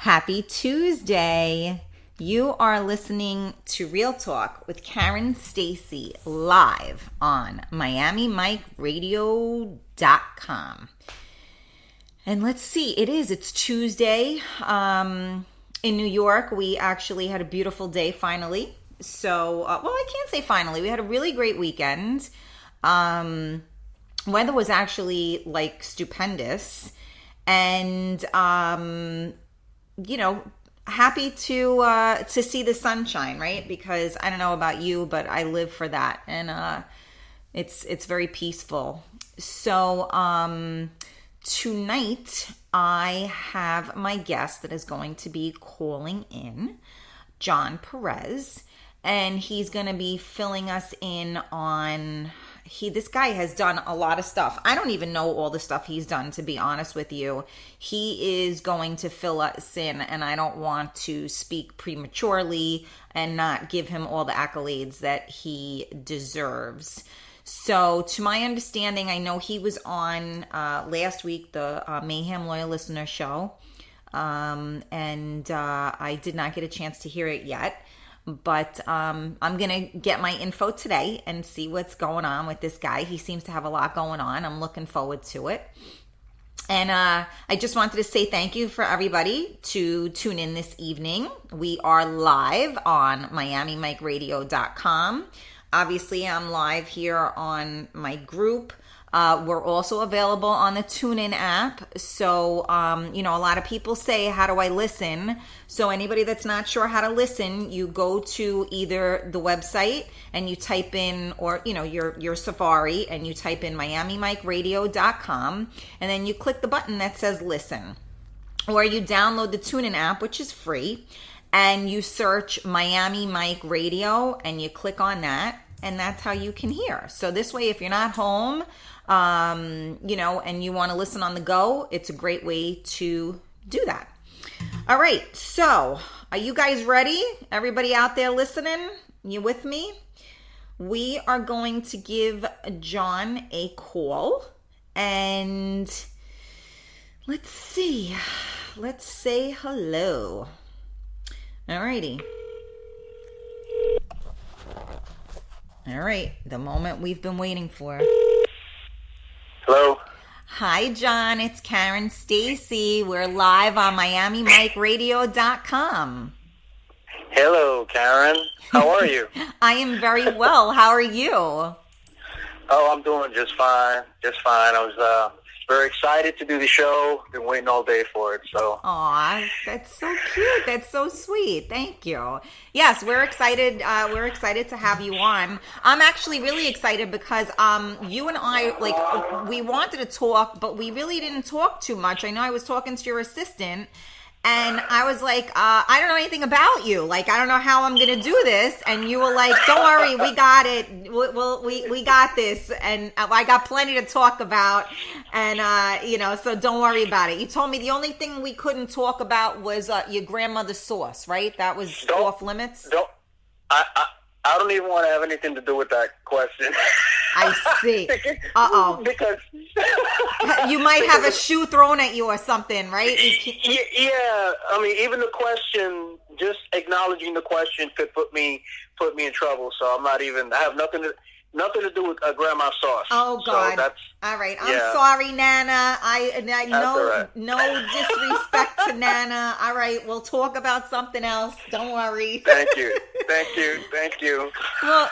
Happy Tuesday. You are listening to Real Talk with Karen Stacy live on MiamiMikeRadio.com. And let's see, it's Tuesday. In New York, we actually had a beautiful day finally. So, I can't say finally. We had a really great weekend. Weather was actually like stupendous. And, happy to see the sunshine, right? Because I don't know about you, but I live for that, and it's very peaceful. So tonight I have my guest that is going to be calling in, John Perez, and he's going to be filling us in on. This guy has done a lot of stuff. I don't even know all the stuff he's done, to be honest with you. He is going to fill us in, and I don't want to speak prematurely and not give him all the accolades that he deserves. So, to my understanding, I know he was on last week, the Mayhem Loyal Listener show, and I did not get a chance to hear it yet. But I'm going to get my info today and see what's going on with this guy. He seems to have a lot going on. I'm looking forward to it. And I just wanted to say thank you for everybody to tune in this evening. We are live on MiamiMikeRadio.com. Obviously, I'm live here on my group. We're also available on the TuneIn app. So, a lot of people say, how do I listen? So anybody that's not sure how to listen, you go to either the website and you type in, or, your Safari, and you type in MiamiMikeRadio.com, and then you click the button that says listen. Or you download the TuneIn app, which is free, and you search Miami Mike Radio, and you click on that, and that's how you can hear. So this way, if you're not home, and you want to listen on the go, it's a great way to do that. All right. So are you guys ready? Everybody out there listening, you with me? We are going to give John a call, and let's see. Let's say hello. All righty. All right. The moment we've been waiting for. Hello. Hi, John. It's Karen Stacy. We're live on MiamiMikeRadio.com. Hello, Karen. How are you? I am very well. How are you? Oh, I'm doing just fine. Just fine. I was very excited to do the show. Been waiting all day for it. So. Aw, that's so cute. That's so sweet. Thank you. Yes, we're excited. We're excited to have you on. I'm actually really excited because you and I, we wanted to talk, but we really didn't talk too much. I know I was talking to your assistant, and I was like, I don't know anything about you. I don't know how I'm going to do this. And you were like, don't worry, we got it. We got this. And I got plenty to talk about. And, so don't worry about it. You told me the only thing we couldn't talk about was your grandmother's sauce, right? That was off limits? I don't even want to have anything to do with that question. I see. Uh-oh. Because you might have a shoe thrown at you or something, right? Yeah. I mean, even the question, just acknowledging the question could put me in trouble. So I'm not even. I have nothing to do with grandma's sauce. Oh God! So that's, all right. I'm sorry, Nana. I right. No disrespect to Nana. All right, we'll talk about something else. Don't worry. Thank you. Well,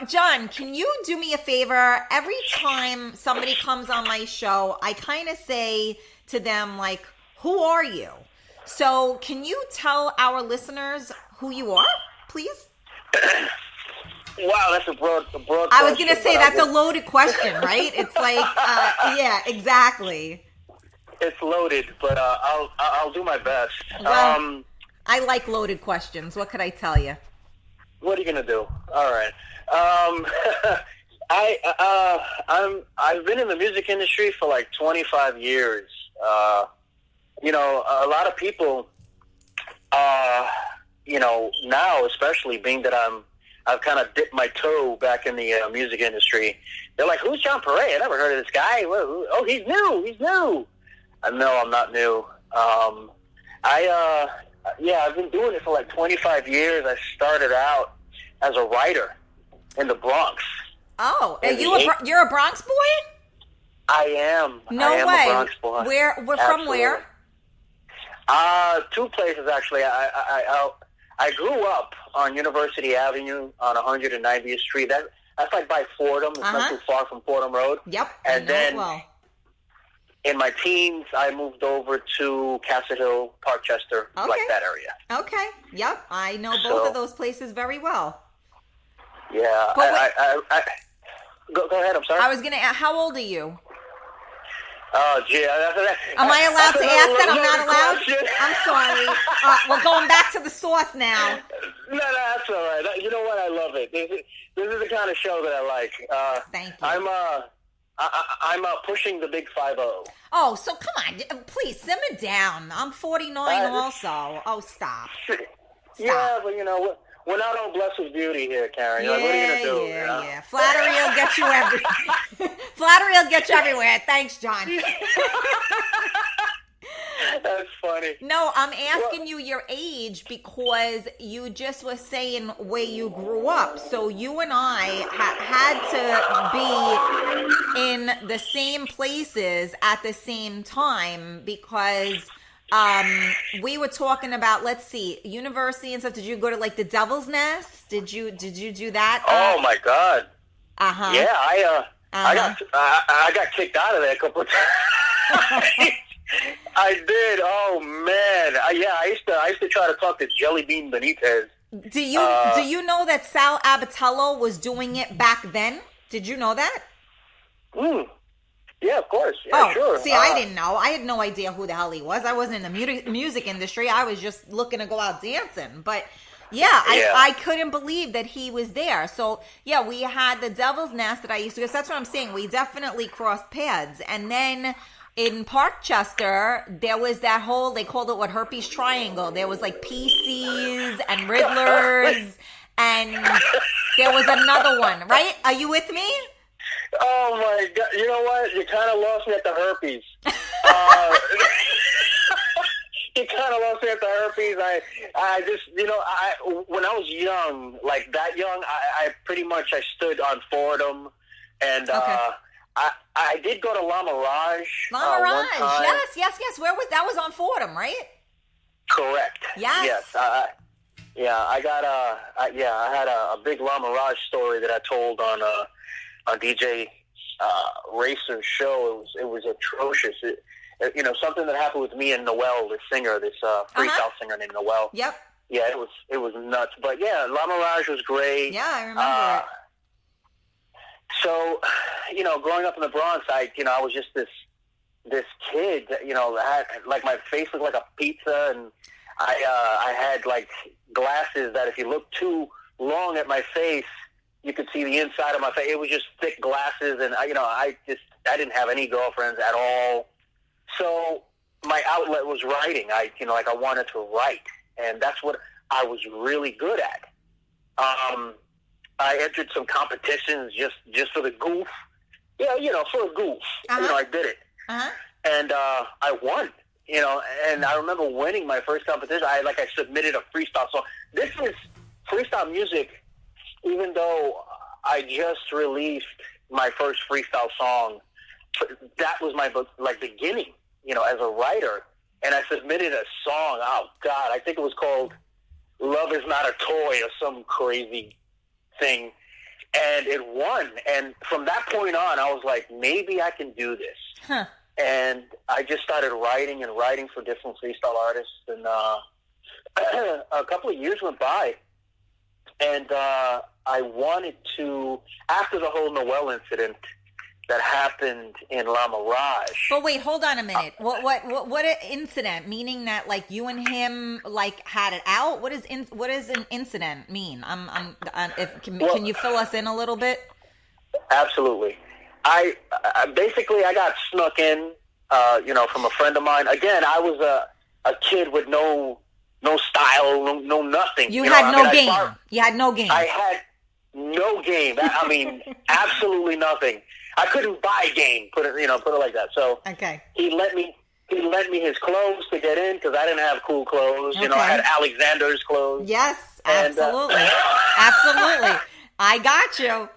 John, can you do me a favor? Every time somebody comes on my show, I kind of say to them, who are you? So can you tell our listeners who you are, please? Wow, that's a broad I was going to say that's a loaded question, right? It's yeah, exactly. It's loaded, but I'll do my best. Well, I like loaded questions. What could I tell you? What are you gonna do? All right. I've been in the music industry for 25 years. A lot of people, now especially being that I've kind of dipped my toe back in the music industry. They're like, "Who's John Perez? I never heard of this guy. Oh, he's new. He's new." No, I'm not new. I've been doing it for like 25 years. I started out as a writer in the Bronx. Oh, you're a Bronx boy? I am. No I am way. A Bronx boy. We're from where? Two places actually. I grew up on University Avenue on 190th Street. That's like by Fordham. It's not too far from Fordham Road. Yep. And then in my teens, I moved over to Castle Hill, Parkchester, like that area. Okay. Yep. I know both of those places very well. Yeah. Go ahead. I'm sorry. I was going to ask, how old are you? Oh, gee. Am I allowed to ask that? I'm not allowed? I'm sorry. We're going back to the source now. No, that's all right. You know what? I love it. This is the kind of show that I like. Thank you. I'm pushing the big 5-0. Oh, so come on. Please, simmer down. I'm 49 also. Oh, stop. Yeah, but you know, we're not all blessed with beauty here, Karen. Like, what are you going to do? Yeah. Flattery will get you Flattery will get you everywhere. Thanks, John. That's funny. No, I'm asking you your age because you just were saying where you grew up. So you and I had to be in the same places at the same time because we were talking about, let's see, university and stuff. Did you go to like the Devil's Nest? Did you do that? Oh my God. Uh-huh. Yeah, I got kicked out of there a couple of times. I did. Oh man. I used to try to talk to Jelly Bean Benitez. Do you know that Sal Abatello was doing it back then? Did you know that? Yeah, of course. Yeah, sure. See, I didn't know. I had no idea who the hell he was. I wasn't in the music industry. I was just looking to go out dancing. But I couldn't believe that he was there. So, yeah, we had the Devil's Nest that I used to go. So that's what I'm saying. We definitely crossed paths. And then in Parkchester, there was that whole, they called it herpes triangle. There was like PCs and Riddlers. And there was another one, right? Are you with me? Oh my God! You know what? You kind of lost me at the herpes. You kind of lost me at the herpes. I just, when I was young, like that young, I pretty much I stood on Fordham, and I did go to La Mirage. La Mirage, yes. Where was that? Was on Fordham, right? Correct. Yes. Yes. I had a big La Mirage story that I told on a DJ Racer's show. It was atrocious. Something that happened with me and Noel, this singer, this freestyle singer named Noel. Yep. Yeah, it was nuts. But yeah, La Mirage was great. Yeah, I remember it. So, growing up in the Bronx, I was just this kid. Had, like, my face looked like a pizza, and I had like glasses that if you looked too long at my face, you could see the inside of my face. It was just thick glasses, and I didn't have any girlfriends at all. So my outlet was writing. I wanted to write, and that's what I was really good at. I entered some competitions just for the goof. Yeah, for a goof. I did it, and I won. And I remember winning my first competition. I submitted a freestyle song. This is freestyle music. Even though I just released my first freestyle song, that was my beginning, as a writer. And I submitted a song. Oh God, I think it was called "Love Is Not a Toy" or some crazy thing, and it won. And from that point on, I was like, maybe I can do this. Huh. And I just started writing for different freestyle artists. And a couple of years went by. And I wanted to, after the whole Noel incident that happened in La Mirage. But wait, hold on a minute. What an incident? Meaning that you and him had it out? What does an incident mean? Can you fill us in a little bit? Absolutely. I basically got snuck in, from a friend of mine. Again, I was a kid with no style, no nothing. You had no game. You had no game. I had no game. I mean, absolutely nothing. I couldn't buy game. Put it like that. So okay. He let me he lent me his clothes to get in because I didn't have cool clothes. Okay. You know, I had Alexander's clothes. Yes, absolutely. Absolutely. I got you.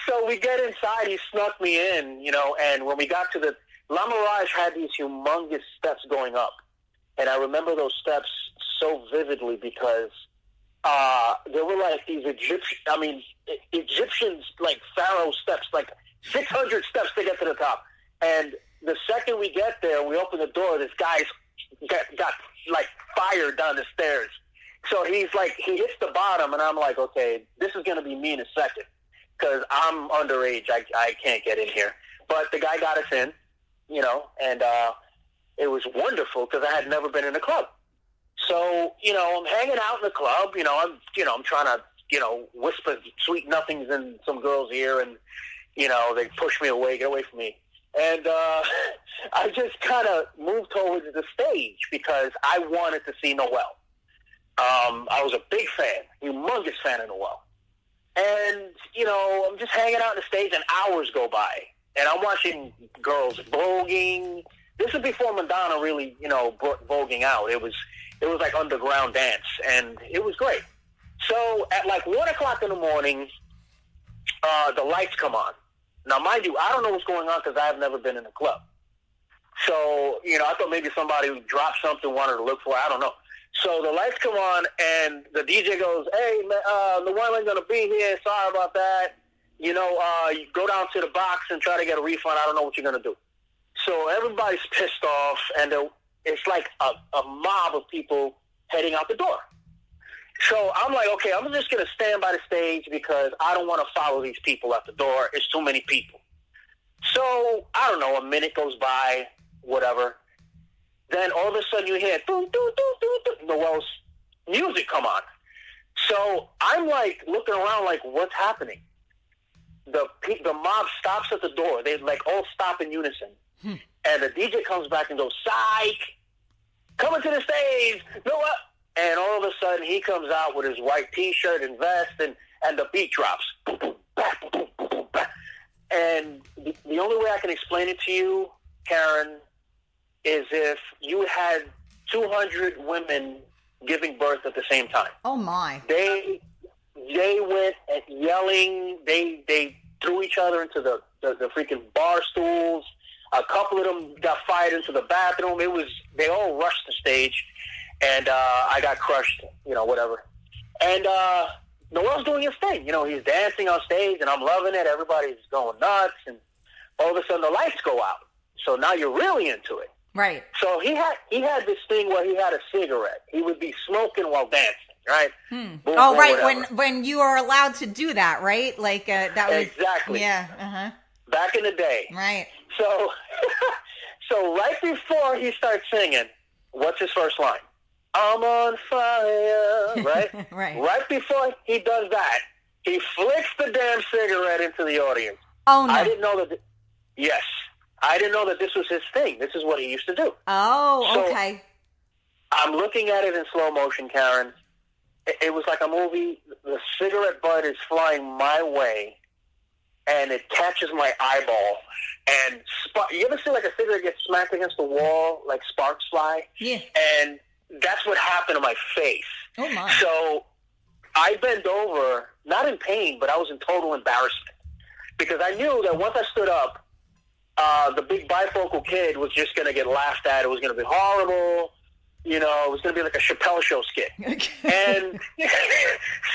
So we get inside. He snuck me in, you know, and when we got to the La Mirage had these humongous steps going up. And I remember those steps so vividly because there were like these Egyptians, like Pharaoh steps, like 600 steps to get to the top. And the second we get there, we open the door, this guy's got like fire down the stairs. So he's like, he hits the bottom, and I'm like, okay, this is going to be me in a second because I'm underage. I can't get in here. But the guy got us in, you know, and it was wonderful because I had never been in a club. So, you know, I'm hanging out in the club. I'm trying to, whisper sweet nothings in some girl's ear, and, they push me away, get away from me. And I just kind of moved towards the stage because I wanted to see Noelle. I was a big fan, humongous fan of Noelle. And, I'm just hanging out on the stage, and hours go by. And I'm watching girls voguing. This is before Madonna really, brought voguing out. It was like underground dance, and it was great. So at like 1 o'clock in the morning, the lights come on. Now, mind you, I don't know what's going on because I've never been in a club. So, I thought maybe somebody who dropped something wanted to look for it. I don't know. So the lights come on, and the DJ goes, hey, Noelle ain't going to be here. Sorry about that. You go down to the box and try to get a refund. I don't know what you're going to do. So everybody's pissed off, and it's like a mob of people heading out the door. So I'm like, okay, I'm just going to stand by the stage because I don't want to follow these people at the door. It's too many people. So, I don't know, a minute goes by, whatever. Then all of a sudden you hear, doo, doo, doo, doo, doo, Noelle's music come on. So I'm like looking around like, what's happening? The mob stops at the door. They like all stop in unison. And the DJ comes back and goes, psych, coming to the stage, Noelle. And all of a sudden, he comes out with his white T-shirt and vest, and the beat drops. And the only way I can explain it to you, Karen, is if you had 200 women giving birth at the same time. Oh, my. They went at yelling. They threw each other into the freaking bar stools. A couple of them got fired into the bathroom. They all rushed the stage. And I got crushed, whatever. And Noelle's doing his thing. He's dancing on stage, and I'm loving it. Everybody's going nuts. And all of a sudden, the lights go out. So now you're really into it. Right. So he had this thing where he had a cigarette. He would be smoking while dancing, right? Boom, oh, right. Whatever. When you are allowed to do that, right? Like that was exactly. Yeah. Uh-huh. Back in the day. Right. So right before he starts singing, what's his first line? I'm on fire, right? Right. Right before he does that, he flicks the damn cigarette into the audience. Oh, no. I didn't know that. Yes. I didn't know that this was his thing. This is what he used to do. Oh, okay. I'm looking at it in slow motion, Karen. It was like a movie. The cigarette butt is flying my way, and it catches my eyeball. And you ever see like a cigarette get smacked against the wall, like sparks fly? Yeah. And that's what happened to my face. Oh, my. So I bent over, not in pain, but I was in total embarrassment. Because I knew that once I stood up, the big bifocal kid was just going to get laughed at. It was going to be horrible. It was going to be like a Chappelle Show skit. And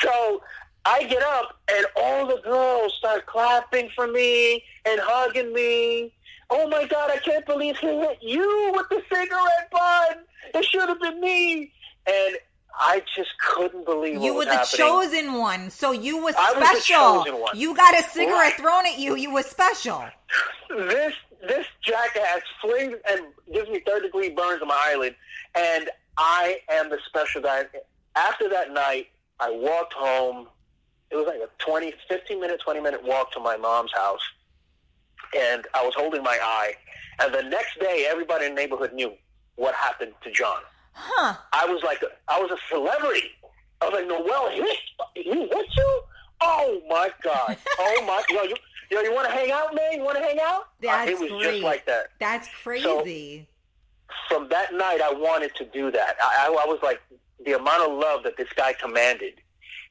so I get up, and all the girls start clapping for me and hugging me. Oh, my God, I can't believe he hit you with the cigarette butt. It should have been me. And I just couldn't believe what was happening. You were the chosen one, so you were special. I was the chosen one. You got a cigarette thrown at you. You were special. This jackass flings and gives me third-degree burns on my eyelid, and I am the special guy. After that night, I walked home. It was like a 20-minute walk to my mom's house, and I was holding my eye. And the next day, everybody in the neighborhood knew what happened to John. Huh. I was a celebrity. I was like, Noelle, he hit you? Oh, my God. Oh, my God. yo, you want to hang out, man? You want to hang out? That's it was great. Just like that. That's crazy. So, from that night, I wanted to do that. I was like, the amount of love that this guy commanded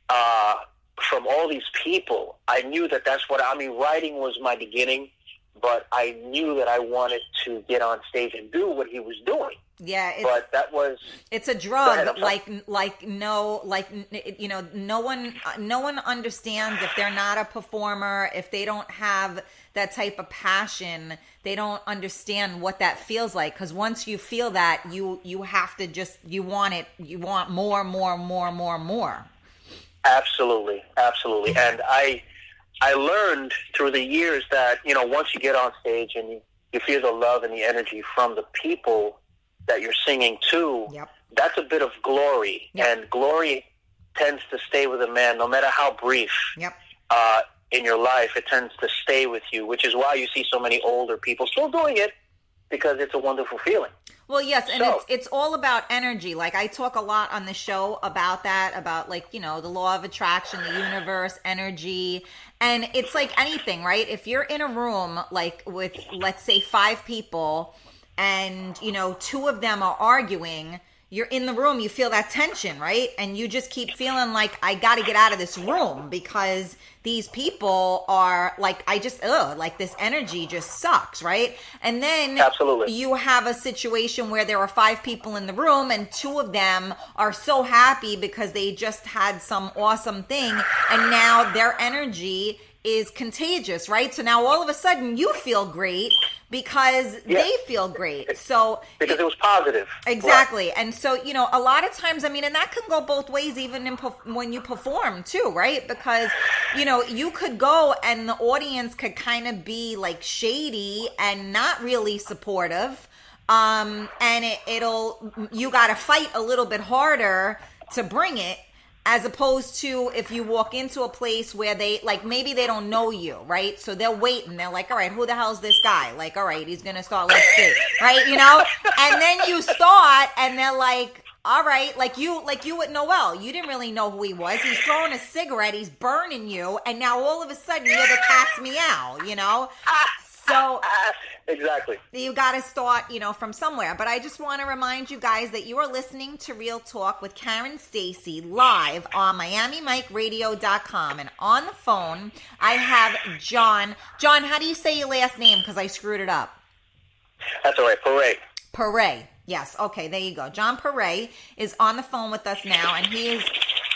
from all these people, I knew that's what, writing was my beginning, but I knew that I wanted to get on stage and do what he was doing. Yeah, it's a drug. No one understands if they're not a performer, if they don't have that type of passion, they don't understand what that feels like. Because once you feel that, you have to you want more. Absolutely. And I learned through the years that, once you get on stage and you feel the love and the energy from the people that you're singing to, that's a bit of glory. And glory tends to stay with a man, no matter how brief in your life, it tends to stay with you, which is why you see so many older people still doing it, because it's a wonderful feeling. Well, yes, and it's all about energy. Like, I talk a lot on the show about that, about the law of attraction, the universe, energy. And it's like anything, right? If you're in a room, like with, let's say, 5 people, and, 2 of them are arguing, you're in the room, you feel that tension, right? And you just keep feeling like, I got to get out of this room because these people are like, this energy just sucks, right? And then Absolutely. You have a situation where there are 5 people in the room and 2 of them are so happy because they just had some awesome thing, and now their energy is contagious, right? So now all of a sudden you feel great because they feel great. So because it was positive. Exactly. Right. And so, a lot of times, and that can go both ways, even when you perform too, right? Because, you could go and the audience could kind of be like shady and not really supportive. And you got to fight a little bit harder to bring it. As opposed to if you walk into a place where they, maybe they don't know you, right? So they're waiting. They're like, all right, who the hell is this guy? Like, all right, he's going to start, let's see, right? And then you start and they're like, all right, like you with Noel. You didn't really know who he was. He's throwing a cigarette. He's burning you. And now all of a sudden you're the cat's meow, So exactly. You got to start, from somewhere. But I just want to remind you guys that you are listening to Real Talk with Karen Stacy live on MiamiMikeRadio.com. And on the phone, I have John. John, how do you say your last name? Because I screwed it up. That's all right. Perez. Yes. Okay. There you go. John Perez is on the phone with us now, and he is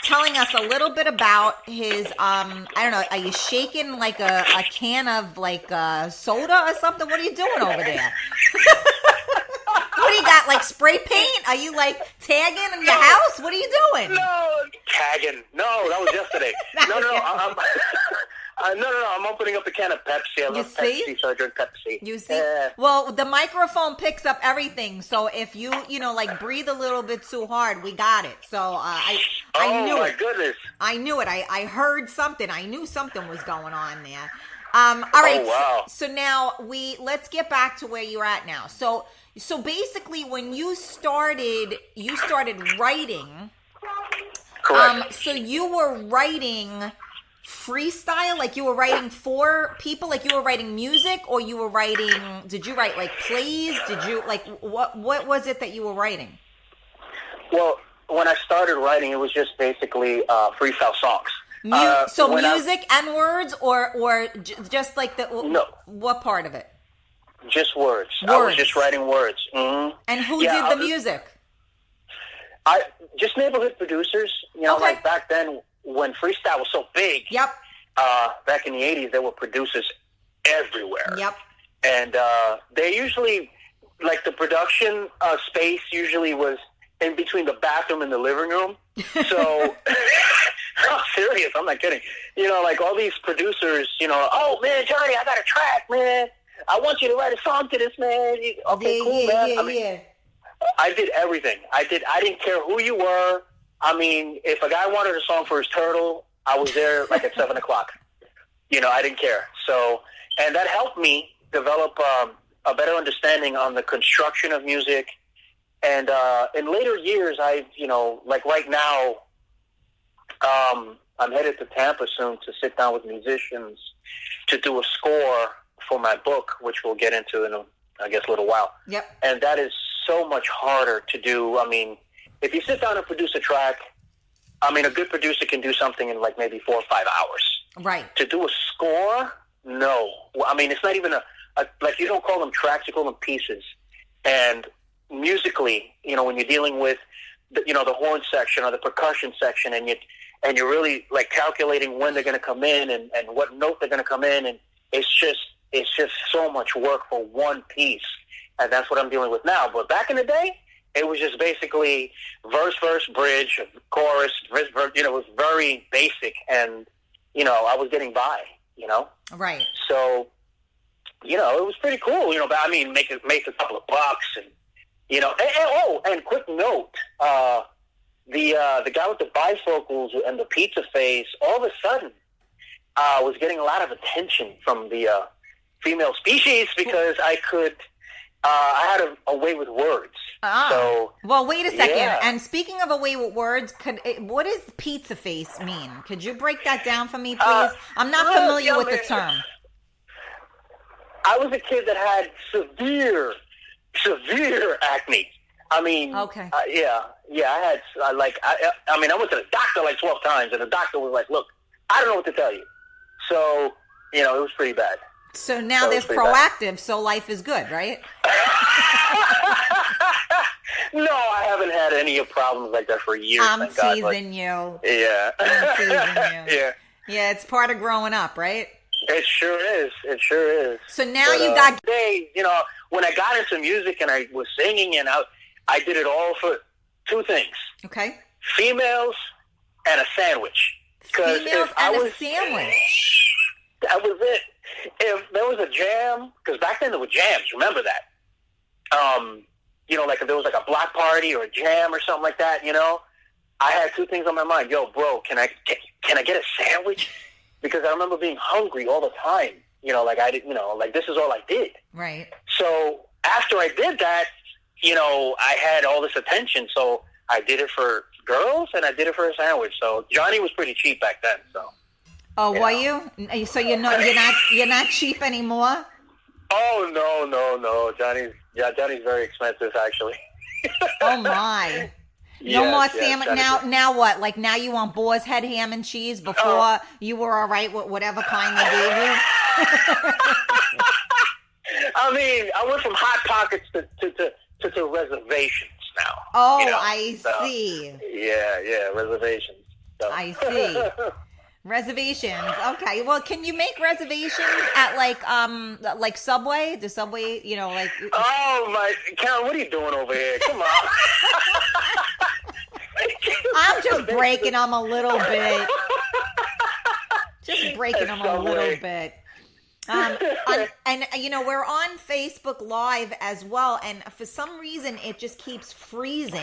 telling us a little bit about his, I don't know, are you shaking like a can of soda or something? What are you doing over there? What do you got, like spray paint? Are you tagging in your house? What are you doing? No, tagging. No, that was yesterday. No. I'm opening up a can of Pepsi. I love Pepsi, so I drink Pepsi. You see? Well, the microphone picks up everything, so if you breathe a little bit too hard, we got it. So I knew it. Oh, my goodness. I knew it. I heard something. I knew something was going on there. All right. Oh, wow. So now let's get back to where you're at now. So basically, when you started writing. Correct. So you were writing freestyle, like you were writing for people, like you were writing music, or did you write plays? Did you what was it that you were writing? Well, when I started writing, it was just basically freestyle songs. Music and words, or just no. What part of it? Just words. I was just writing words. Mm-hmm. And who did the music? Just neighborhood producers. Okay. Back then, when freestyle was so big, back in the 80s, there were producers everywhere. Yep. And they usually, the production space usually was in between the bathroom and the living room. So, I'm serious, I'm not kidding. All these producers, oh, man, Johnny, I got a track, man. I want you to write a song to this, man. Okay, cool, man. I did everything. I didn't care who you were. If a guy wanted a song for his turtle, I was there at 7 o'clock. I didn't care. So, and that helped me develop a better understanding on the construction of music. And in later years, right now, I'm headed to Tampa soon to sit down with musicians to do a score for my book, which we'll get into in a little while. Yep. And that is so much harder to do. I mean, if you sit down and produce a track, I mean, a good producer can do something in like maybe 4 or 5 hours. Right. To do a score, no. I mean, it's not even like, you don't call them tracks, you call them pieces. And musically, when you're dealing with, the horn section or the percussion section, and you're really like calculating when they're going to come in and what note they're going to come in, and it's just so much work for one piece. And that's what I'm dealing with now. But back in the day, it was just basically verse, bridge, chorus, verse, it was very basic, and, I was getting by, Right. So, it was pretty cool, but I mean, make a couple of bucks, and, and quick note, the guy with the bifocals and the pizza face, all of a sudden, was getting a lot of attention from the female species because I had a way with words. So, well, wait a second. Yeah. And speaking of a way with words, what does pizza face mean? Could you break that down for me, please? I'm not familiar with the term. I was a kid that had severe acne. I mean, okay. I had, I went to the doctor like 12 times, and the doctor was like, look, I don't know what to tell you. So, it was pretty bad. So now there's proactive, so life is good, right? No, I haven't had any problems like that for years. I'm teasing you. Yeah. I'm teasing you. Yeah. Yeah, it's part of growing up, right? It sure is. So now you got... Today, when I got into music and I was singing, and I did it all for 2 things. Okay. Females and a sandwich. Females and a sandwich. That was it. If there was a jam, because back then there were jams, remember that? Like if there was like a block party or a jam or something like that, I had 2 things on my mind. Yo, bro, can I get a sandwich? Because I remember being hungry all the time. I didn't, this is all I did. Right. So after I did that, I had all this attention. So I did it for girls and I did it for a sandwich. So Johnny was pretty cheap back then. So. Oh, were you? So you're not cheap anymore? Oh no. Johnny's very expensive actually. Oh my. No more salmon. Now what? Like now you want boar's head, ham and cheese? Before you were all right with whatever kind they gave you? I mean, I went from Hot Pockets to reservations now. Oh, I see. Yeah, reservations. So. I see. Reservations. Okay. Well, can you make reservations at like Subway? The Subway, like. Oh my, Karen, what are you doing over here? Come on. I'm just breaking them a little bit. Just breaking them a little bit. And we're on Facebook Live as well, and for some reason it just keeps freezing.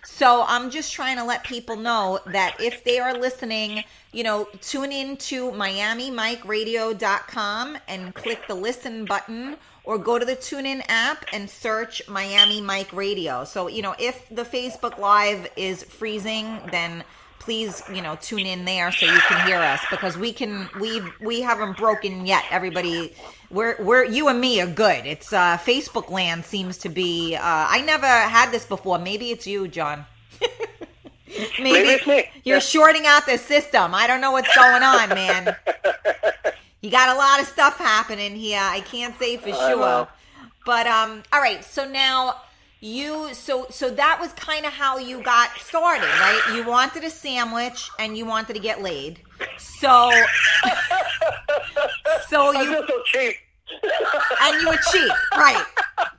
So I'm just trying to let people know that if they are listening, tune in to MiamiMikeRadio.com and click the listen button, or go to the TuneIn app and search Miami Mike Radio. So, if the Facebook Live is freezing, then please, tune in there so you can hear us, because we haven't broken yet. Everybody, we're you and me are good. It's Facebook land seems to be. I never had this before. Maybe it's you, John. Maybe it's me. You're shorting out the system. I don't know what's going on, man. You got a lot of stuff happening here. I can't say for sure. But all right. So now. So that was kind of how you got started, right? You wanted a sandwich and you wanted to get laid. So I'm just so cheap. And you were cheap, right?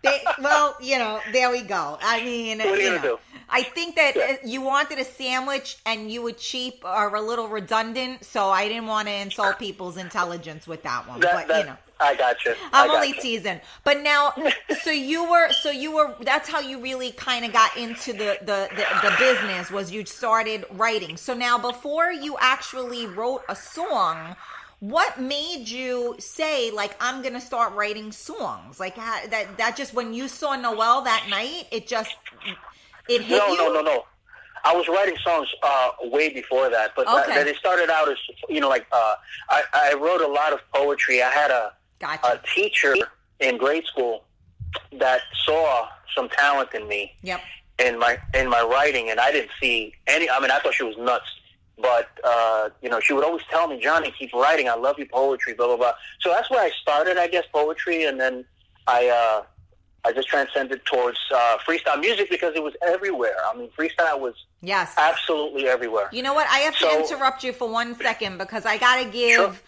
There we go. I mean, what are you gonna do? I think that you wanted a sandwich and you were cheap or a little redundant, so I didn't want to insult people's intelligence with that one. I got you. I'm only teasing. But now, so you were. That's how you really kind of got into the business. Was you started writing? So now, before you actually wrote a song, what made you say, like, I'm gonna start writing songs? Like that just when you saw Noel that night, it hit you? No. I was writing songs way before that, but they started out as, I wrote a lot of poetry. I had a teacher in grade school that saw some talent in me. Yep. In my writing, and I didn't see any. I mean, I thought she was nuts, but she would always tell me, "Johnny, keep writing. I love your poetry." Blah blah blah. So that's where I started, I guess, poetry, and then I just transcended towards freestyle music because it was everywhere. I mean, freestyle was absolutely everywhere. You know what? I have to interrupt you for 1 second because I gotta give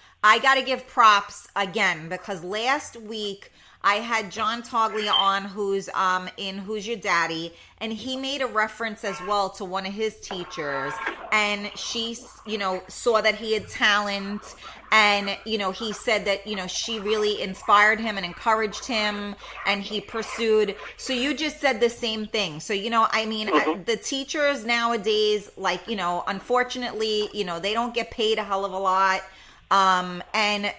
props again because last week I had John Toglia on, who's in Who's Your Daddy, and he made a reference as well to one of his teachers, and she, saw that he had talent, and, he said that, she really inspired him and encouraged him, and he pursued. So you just said the same thing. So, the teachers nowadays, unfortunately, they don't get paid a hell of a lot. And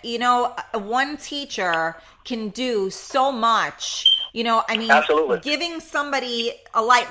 one teacher can do so much, Absolutely. Giving somebody a light,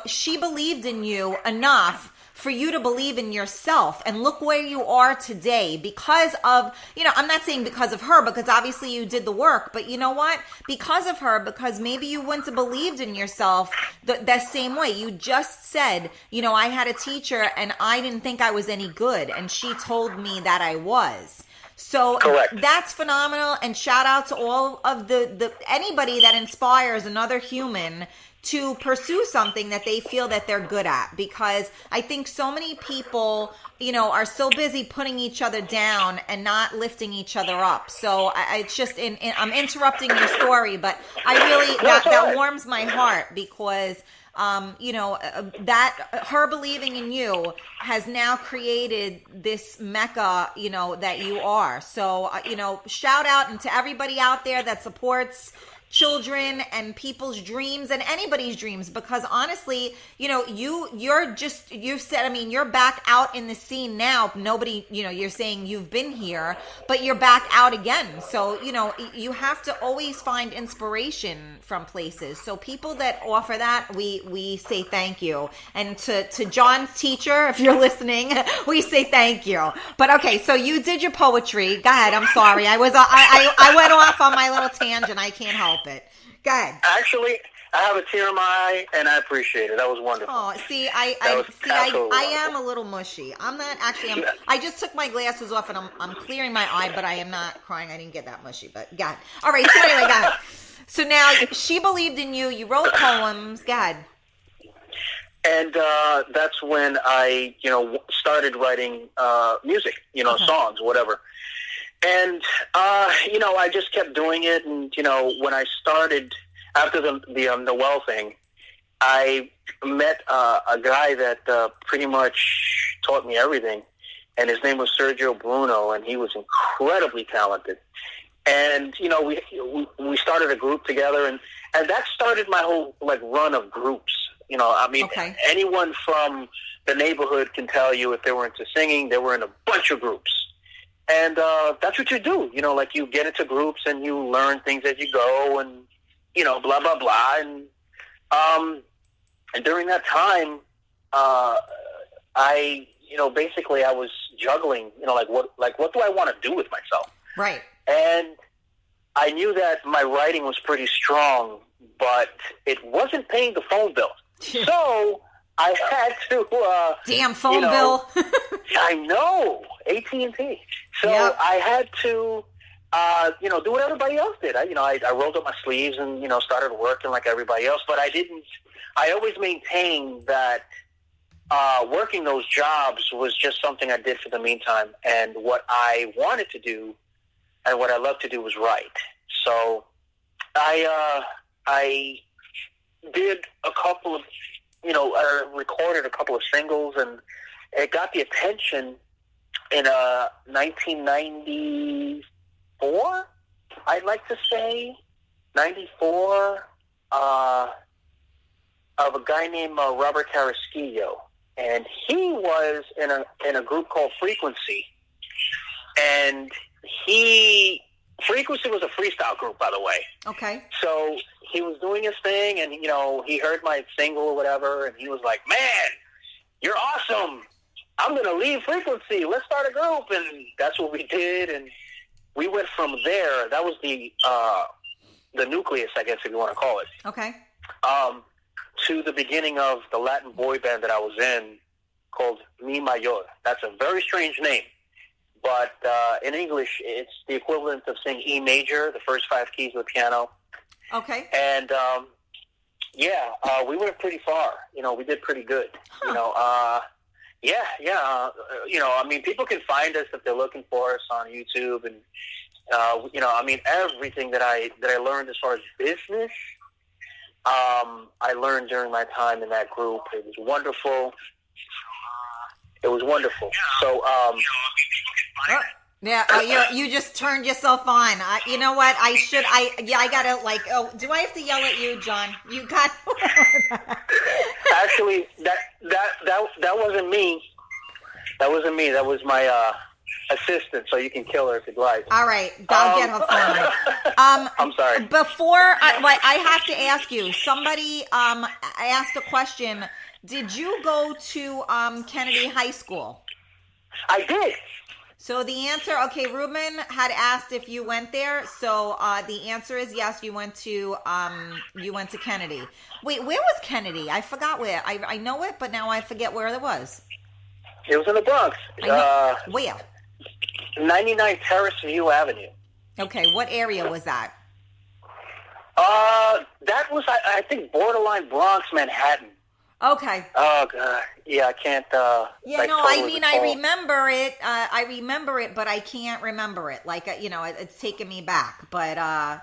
she believed in you enough for you to believe in yourself, and look where you are today because of, I'm not saying because of her, because obviously you did the work, but you know what? Because of her, because maybe you wouldn't have believed in yourself that same way. You just said, I had a teacher and I didn't think I was any good, and she told me that I was. So correct. That's phenomenal, and shout out to all of the anybody that inspires another human to pursue something that they feel that they're good at, because I think so many people, are so busy putting each other down and not lifting each other up. So it's just, I'm interrupting your story, but I really, that warms my heart because, that her believing in you has now created this mecca, that you are. So, shout out and to everybody out there that supports children and people's dreams and anybody's dreams, because honestly, you said, you're back out in the scene now. Nobody, you're saying you've been here, but you're back out again. So, you have to always find inspiration from places. So people that offer that, we say thank you. And to John's teacher, if you're listening, we say thank you. But okay, so you did your poetry. Go ahead. I'm sorry. I went off on my little tangent. I can't help it. Go ahead. Actually, I have a tear in my eye, and I appreciate it. That was wonderful. Oh, see, I am a little mushy. I'm not actually. I just took my glasses off, and I'm clearing my eye, but I am not crying. I didn't get that mushy, but go ahead. All right. So anyway, go ahead. So now she believed in you. You wrote poems. Go ahead. And that's when I, started writing music. Songs, whatever. And, I just kept doing it. And, when I started, after the Noel thing, I met a guy that pretty much taught me everything. And his name was Sergio Bruno, and he was incredibly talented. And, we started a group together, and that started my whole, run of groups. Okay. Anyone from the neighborhood can tell you if they were into singing, they were in a bunch of groups. And that's what you do. You get into groups and you learn things as you go and, blah, blah, blah. And during that time, I basically I was juggling, what do I want to do with myself? Right. And I knew that my writing was pretty strong, but it wasn't paying the phone bill. So I had to... damn phone bill. I know. AT&T. So yep. I had to, do what everybody else did. I rolled up my sleeves and, started working like everybody else. But I always maintained that working those jobs was just something I did for the meantime. And what I wanted to do and what I loved to do was write. So I did a couple of, I recorded a couple of singles, and it got the attention in 1994, I'd like to say, 94, of a guy named Robert Carrasquillo. And he was in a group called Frequency. And Frequency was a freestyle group, by the way. Okay. So he was doing his thing, and, he heard my single or whatever, and he was like, man, you're awesome. I'm going to leave Frequency. Let's start a group. And that's what we did. And we went from there. That was the nucleus, I guess, if you want to call it. Okay. To the beginning of the Latin boy band that I was in called Mi Mayor. That's a very strange name. But in English, it's the equivalent of saying E major, the first 5 keys of the piano. Okay. And, we went pretty far. We did pretty good. Huh. People can find us if they're looking for us on YouTube. And, everything that I learned as far as business, I learned during my time in that group. It was wonderful. So, you just turned yourself on. You know what? I gotta do I have to yell at you, John? You got. Actually, that wasn't me. That wasn't me. That was my assistant. So you can kill her if you'd like. All right, I'll get her phone. I'm sorry. Before I have to ask you. Somebody asked a question. Did you go to Kennedy High School? I did. So the answer, okay, Ruben had asked if you went there. So the answer is yes, you went to Kennedy. Wait, where was Kennedy? I forgot where. I know it, but now I forget where it was. It was in the Bronx. Where? 99 Terrace View Avenue. Okay, what area was that? That was, I think, borderline Bronx, Manhattan. Okay. Oh God, yeah, I can't. I remember it. I remember it, but I can't remember it. It's taken me back. But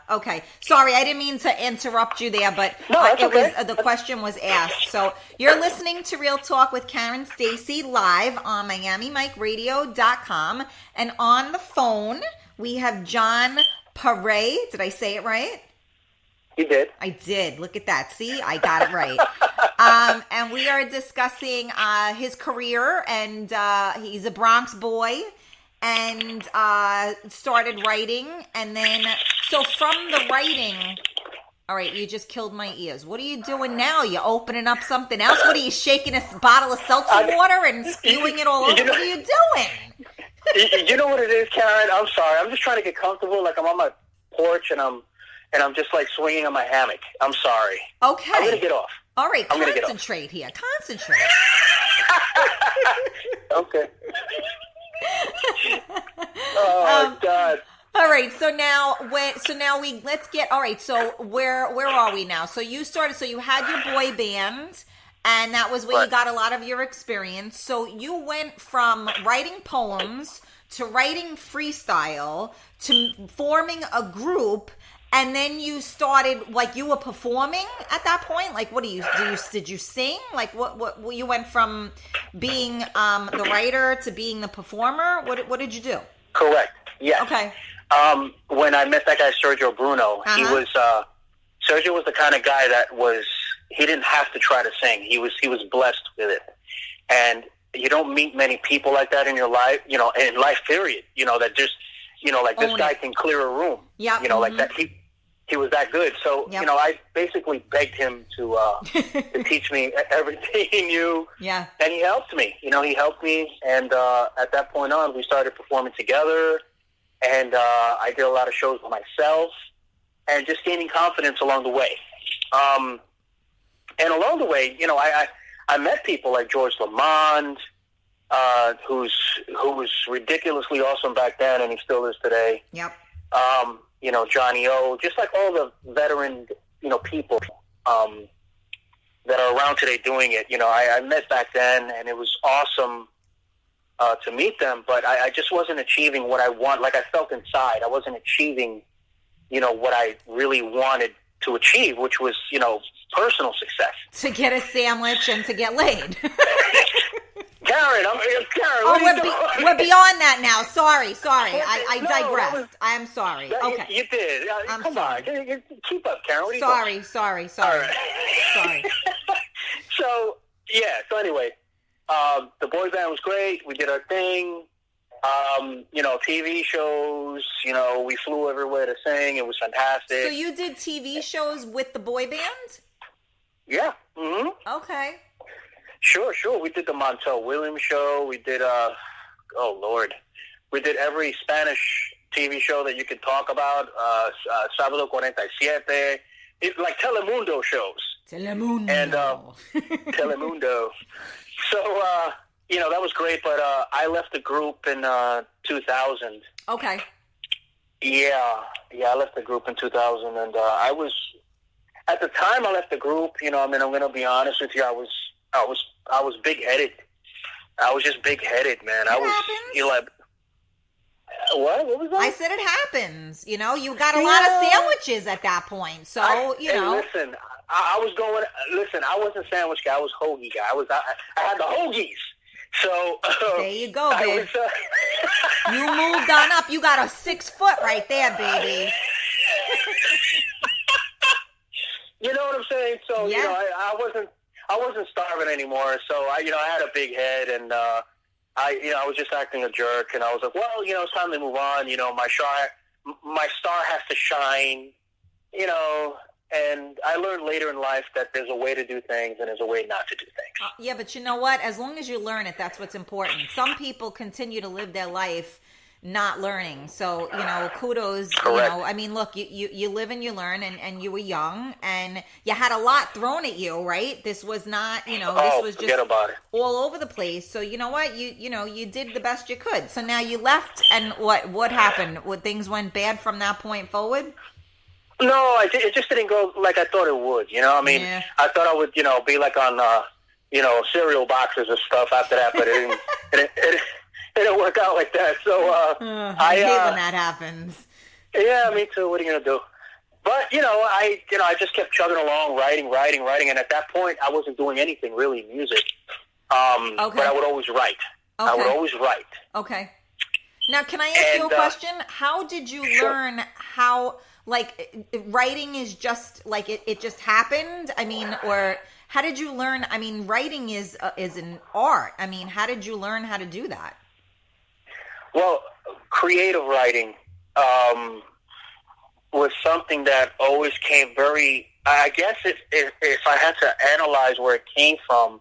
okay, sorry, I didn't mean to interrupt you there, but the question was asked. So you're listening to Real Talk with Karen Stacy live on MiamiMikeRadio.com, and on the phone we have John Perez. Did I say it right? You did. I did. Look at that. See, I got it right. And we are discussing his career, and he's a Bronx boy, and started writing, and then so from the writing. All right, you just killed my ears. What are you doing now? You opening up something else? What are you shaking a bottle of seltzer water and spewing it all over? What are you doing? You know what it is, Karen? I'm sorry. I'm just trying to get comfortable. Like I'm on my porch, and I'm just like swinging on my hammock. I'm sorry. Okay. I'm going to get off. All right, concentrate here. Concentrate. Okay. Oh, God. All right, so now let's get, all right, so where are we now? So you had your boy band, and that was where you got a lot of your experience. So you went from writing poems to writing freestyle to forming a group. And then you started, you were performing at that point? Did you sing? What you went from being the writer to being the performer? What did you do? Correct. Yeah. Okay. When I met that guy, Sergio Bruno, Sergio was the kind of guy he didn't have to try to sing. He was blessed with it. And you don't meet many people like that in your life, in life period, that just, this guy can clear a room. Yeah. Like that. He was that good. So, I basically begged him to teach me everything he knew. Yeah. And he helped me. He helped me. And at that point on, we started performing together. And I did a lot of shows by myself and just gaining confidence along the way. And along the way, I met people like George Lamond, who was ridiculously awesome back then, and he still is today. Yep. Johnny O, just like all the veteran, people that are around today doing it. I met back then, and it was awesome to meet them, but I just wasn't achieving what I want. Like I felt inside, I wasn't achieving, what I really wanted to achieve, which was, personal success. To get a sandwich and to get laid. Karen, we're beyond that now. Sorry. I digressed. I'm sorry. Okay. You did. Come on. Keep up, Karen. What are you doing? Sorry. All right. Sorry. So anyway, the boy band was great. We did our thing. TV shows, we flew everywhere to sing. It was fantastic. So you did TV shows with the boy band? Yeah. Mm-hmm. Okay. Sure. We did the Montel Williams show. We did, oh, Lord. We did every Spanish TV show that you could talk about. Sábado 47. Like Telemundo shows. Telemundo. And, Telemundo. So, that was great, but I left the group in 2000. Okay. Yeah, I left the group in 2000, and I was, at the time I left the group, I'm going to be honest with you, I was big-headed. I was just big-headed, man. It happens. What was that? I said it happens. You got a lot of sandwiches at that point, so, Hey, listen, I was going, I wasn't sandwich guy, I was hoagie guy. I had the hoagies. So there you go, babe. You moved on up. You got a 6 foot right there, baby. You know what I'm saying? So yeah. I wasn't starving anymore. So I had a big head, and I was just acting a jerk. And I was like, well, it's time to move on. My star has to shine. And I learned later in life that there's a way to do things and there's a way not to do things. Yeah, but you know what? As long as you learn it, that's what's important. Some people continue to live their life not learning. So, kudos. Correct. Look, you live and you learn, and you were young, and you had a lot thrown at you, right? This was not, this was just about it. All over the place. So, you know what? You did the best you could. So now you left, and what happened? Things went bad from that point forward? No, it just didn't go like I thought it would. Yeah. I thought I would, be like on, cereal boxes and stuff after that, but it didn't work out like that. So I hate when that happens. Yeah, me too. What are you gonna do? But I just kept chugging along, writing, and at that point, I wasn't doing anything really in music. Okay. But I would always write. Okay. I would always write. Okay. Now, can I ask you a question? How did you learn how? Like, writing is just like it just happened? Or how did you learn? Writing is an art. How did you learn how to do that? Well, creative writing was something that always came very, I guess if I had to analyze where it came from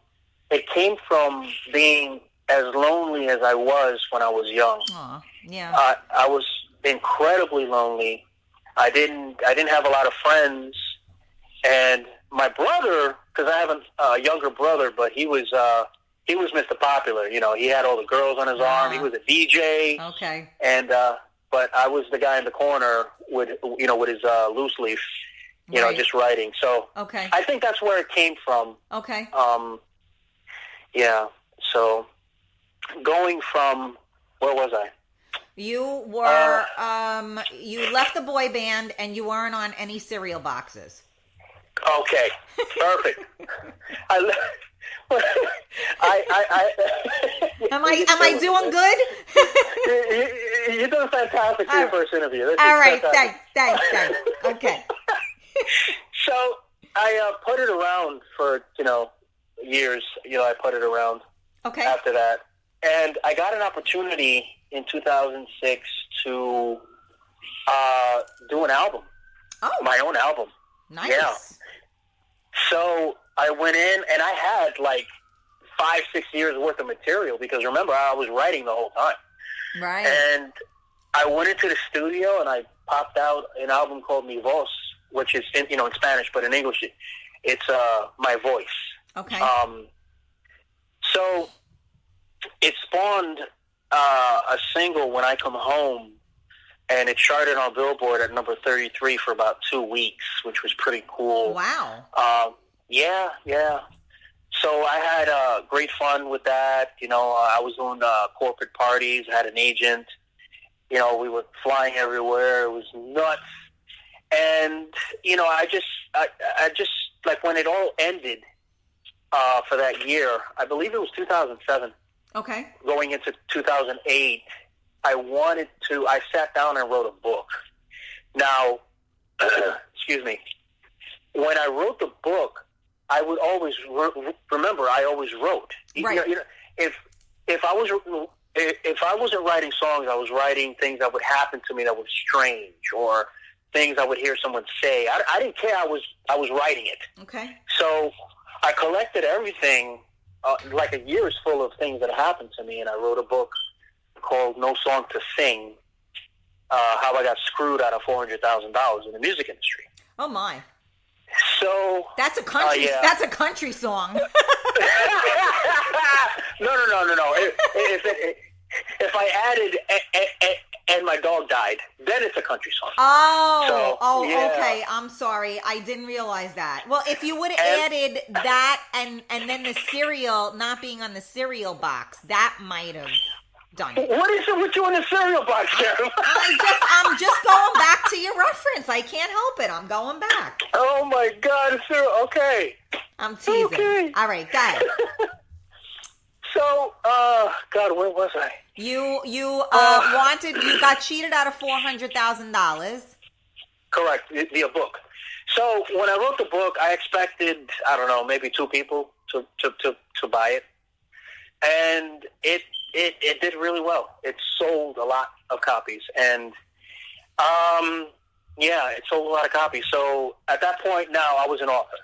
being as lonely as I was when I was young. Aw, yeah. I was incredibly lonely. I didn't have a lot of friends, and my brother, because I have a younger brother, but he was Mr. Popular. He had all the girls on his arm. He was a DJ. Okay. And but I was the guy in the corner with his loose leaf, just writing. So okay. I think that's where it came from. Okay. Yeah. So going from, where was I? You were, you left the boy band and you weren't on any cereal boxes. Okay, perfect. Am I doing good? You're doing fantastic for your first interview. All right, thanks. Okay. So I put it around for years. I put it around. Okay. After that, and I got an opportunity in 2006 to do an album. Oh. My own album. Nice. Yeah. So I went in, and I had like 5-6 years worth of material, because remember, I was writing the whole time. Right. And I went into the studio and I popped out an album called Mi Voz, which is in Spanish, but in English it's My Voice. Okay. So it spawned a single, When I Come Home, and it charted on Billboard at number 33 for about 2 weeks, which was pretty cool. Wow. Yeah. So I had great fun with that. I was doing corporate parties. I had an agent. We were flying everywhere. It was nuts. And, I just like, when it all ended for that year, I believe it was 2007. Okay. Going into 2008, I sat down and wrote a book. Now, excuse me, when I wrote the book, I would always remember. I always wrote. Right. If I wasn't writing songs, I was writing things that would happen to me that were strange, or things I would hear someone say. I didn't care. I was writing it. Okay. So I collected everything like a year is full of things that happened to me, and I wrote a book called No Song to Sing, how I got screwed out of $400,000 in the music industry. Oh my! So that's a country. That's a country song. No. If I added and my dog died, then it's a country song. Okay. I'm sorry. I didn't realize that. Well, if you would have added that and then the cereal not being on the cereal box, that might have done it. What is it with you in the cereal box, Karen? I'm just going back to your reference. I can't help it. I'm going back. Oh my God, okay. I'm teasing. Okay. All right, go ahead. So, God, where was I? You got cheated out of $400,000. Correct, via book. So when I wrote the book, I expected, I don't know, maybe 2 people to buy it, and it did really well. It sold a lot of copies, and it sold a lot of copies. So at that point, now I was an author.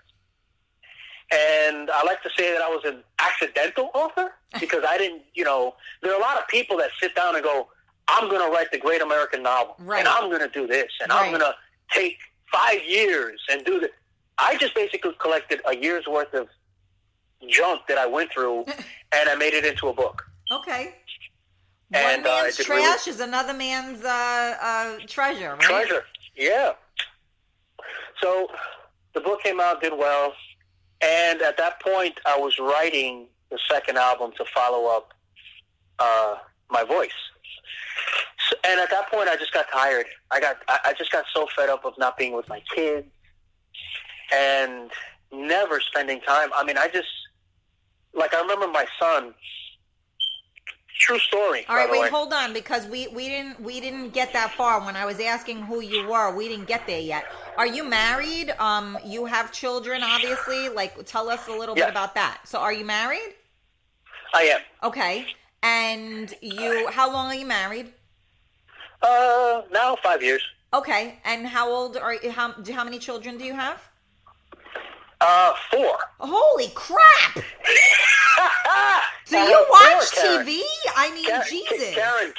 And I like to say that I was an accidental author because I didn't, there are a lot of people that sit down and go, I'm going to write the great American novel, and I'm going to do this, and I'm going to take 5 years and do this. I just basically collected a year's worth of junk that I went through, and I made it into a book. Okay. One man's trash is another man's treasure, right? Treasure, yeah. So the book came out, did well. And at that point, I was writing the second album to follow up my voice. So, and at that point, I just got tired. I just got so fed up of not being with my kids and never spending time. I mean, I remember my son. True story. All right, wait, hold on, because we didn't get that far when I was asking who you were. We didn't get there yet. Are you married? You have children, obviously. Tell us a little bit about that. So, are you married? I am. Okay, and how long are you married? Now 5 years. Okay, and how old are you? How many children do you have? 4. Holy crap! Do you watch TV? I mean, Jesus. Karen.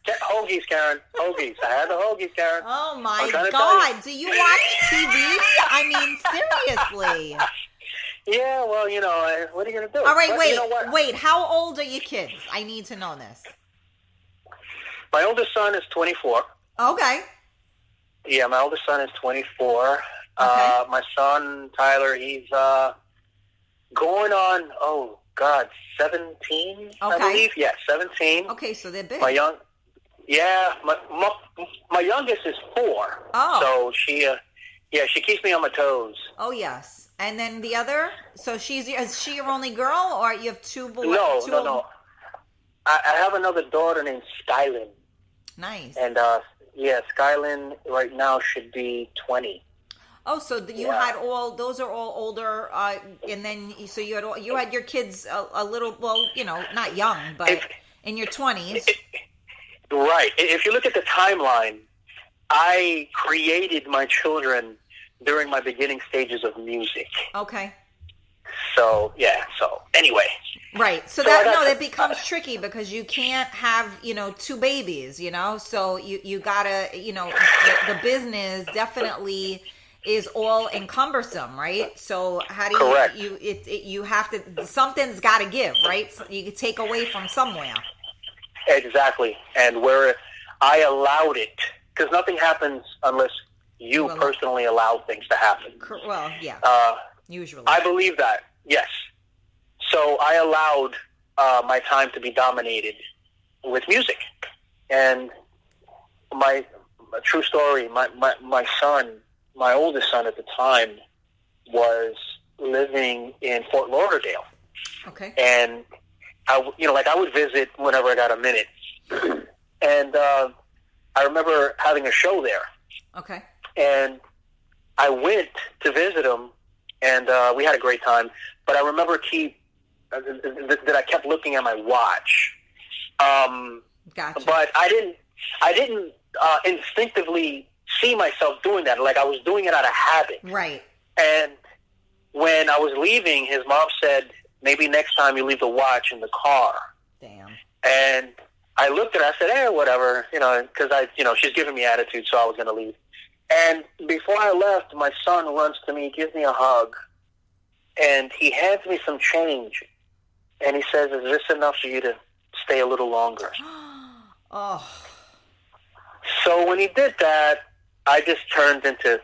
Hoagies, Karen. Hoagies. I had the hoagies, Karen. Oh, my God. Do you watch TV? I mean, seriously. Yeah, well, what are you going to do? All right, wait. How old are your kids? I need to know this. My oldest son is 24. Okay. Yeah, my oldest son is 24. Okay. My son, Tyler, he's going on, 17, I believe. Yeah, 17. Okay, so they're big. My youngest is 4. Oh. So she keeps me on my toes. Oh, yes. And then the other, so is she your only girl, or you have 2 boys? No. I have another daughter named Skylin. Nice. And, Skylin right now should be 20. Oh, so you had those are all older, and then so you had your kids a little, well, not young, but in your 20s. Right. If you look at the timeline, I created my children during my beginning stages of music. Okay. So anyway. Right. So that becomes tricky because you can't have, 2 babies, so you gotta, the business definitely is all encumbersome, right? So how do Correct. you have to, something's got to give, right? So you can take away from somewhere. Exactly. And where I allowed it, because nothing happens unless you personally allow things to happen. Well, yeah. Usually. I believe that, yes. So I allowed my time to be dominated with music. And my true story, my son, my oldest son at the time, was living in Fort Lauderdale. Okay. And I would visit whenever I got a minute. And I remember having a show there. Okay. And I went to visit him, and we had a great time. But I remember that I kept looking at my watch. Gotcha. But I didn't instinctively see myself doing that. Like I was doing it out of habit. Right. And when I was leaving, his mom said, maybe next time you leave the watch in the car. Damn. And I looked at her, I said, hey, whatever, because she's giving me attitude, so I was going to leave. And before I left, my son runs to me, gives me a hug, and he hands me some change. And he says, is this enough for you to stay a little longer? Oh. So when he did that, I just turned into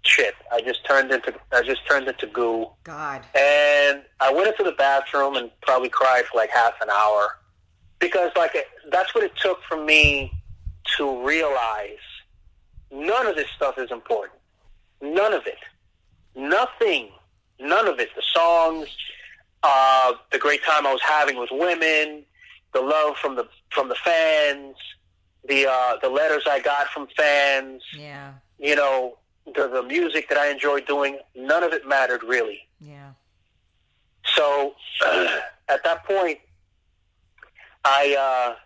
shit. I just turned into goo. God. And I went into the bathroom and probably cried for like half an hour. Because that's what it took for me to realize none of this stuff is important. None of it. Nothing. None of it. The songs, the great time I was having with women, the love from the fans, the letters I got from fans. Yeah. The music that I enjoyed doing. None of it mattered really. Yeah. So at that point, I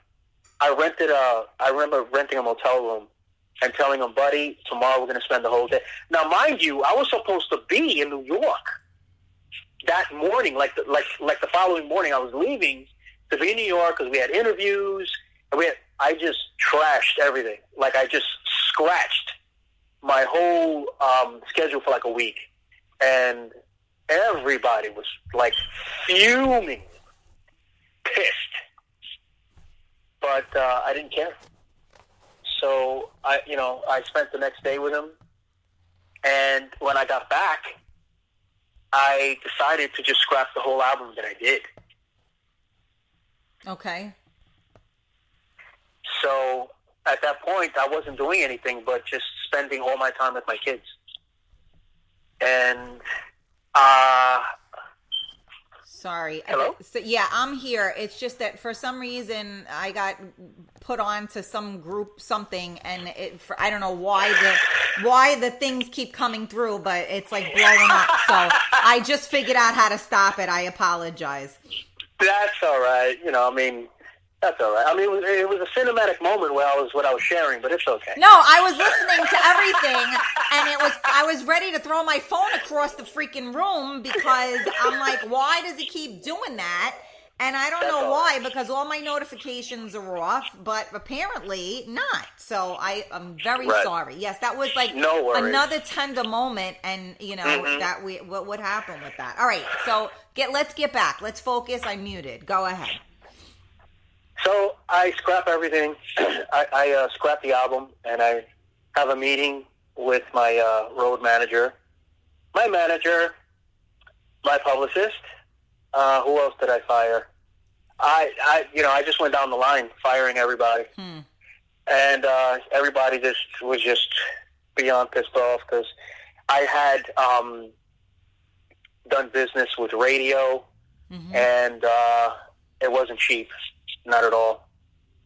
remember renting a motel room and telling him, buddy, tomorrow we're going to spend the whole day. Now, mind you, I was supposed to be in New York that morning, like the following morning. I was leaving to be in New York because we had interviews. And I just trashed everything. Like I just scratched my whole schedule for like a week, and everybody was like fuming, pissed. But I didn't care. So I spent the next day with him, and when I got back, I decided to just scrap the whole album that I did. Okay. So at that point, I wasn't doing anything but just spending all my time with my kids. And sorry. Hello? So, yeah, I'm here. It's just that for some reason I got put on to some group something, and I don't know why the things keep coming through, but it's like blowing up. So I just figured out how to stop it. I apologize. That's all right. That's all right. I mean, it was a cinematic moment what I was sharing, but it's okay. No, I was listening to everything, and I was ready to throw my phone across the freaking room because I'm like, why does he keep doing that? And I don't know why, because all my notifications are off, but apparently not. So I'm very sorry. Yes, that was like another tender moment, and that what happened with that. All right, so let's get back. Let's focus. I muted. Go ahead. So I scrap everything. I scrap the album, and I have a meeting with my road manager, my publicist. Who else did I fire? I just went down the line firing everybody, and everybody was just beyond pissed off because I had done business with radio, and it wasn't cheap. Not at all.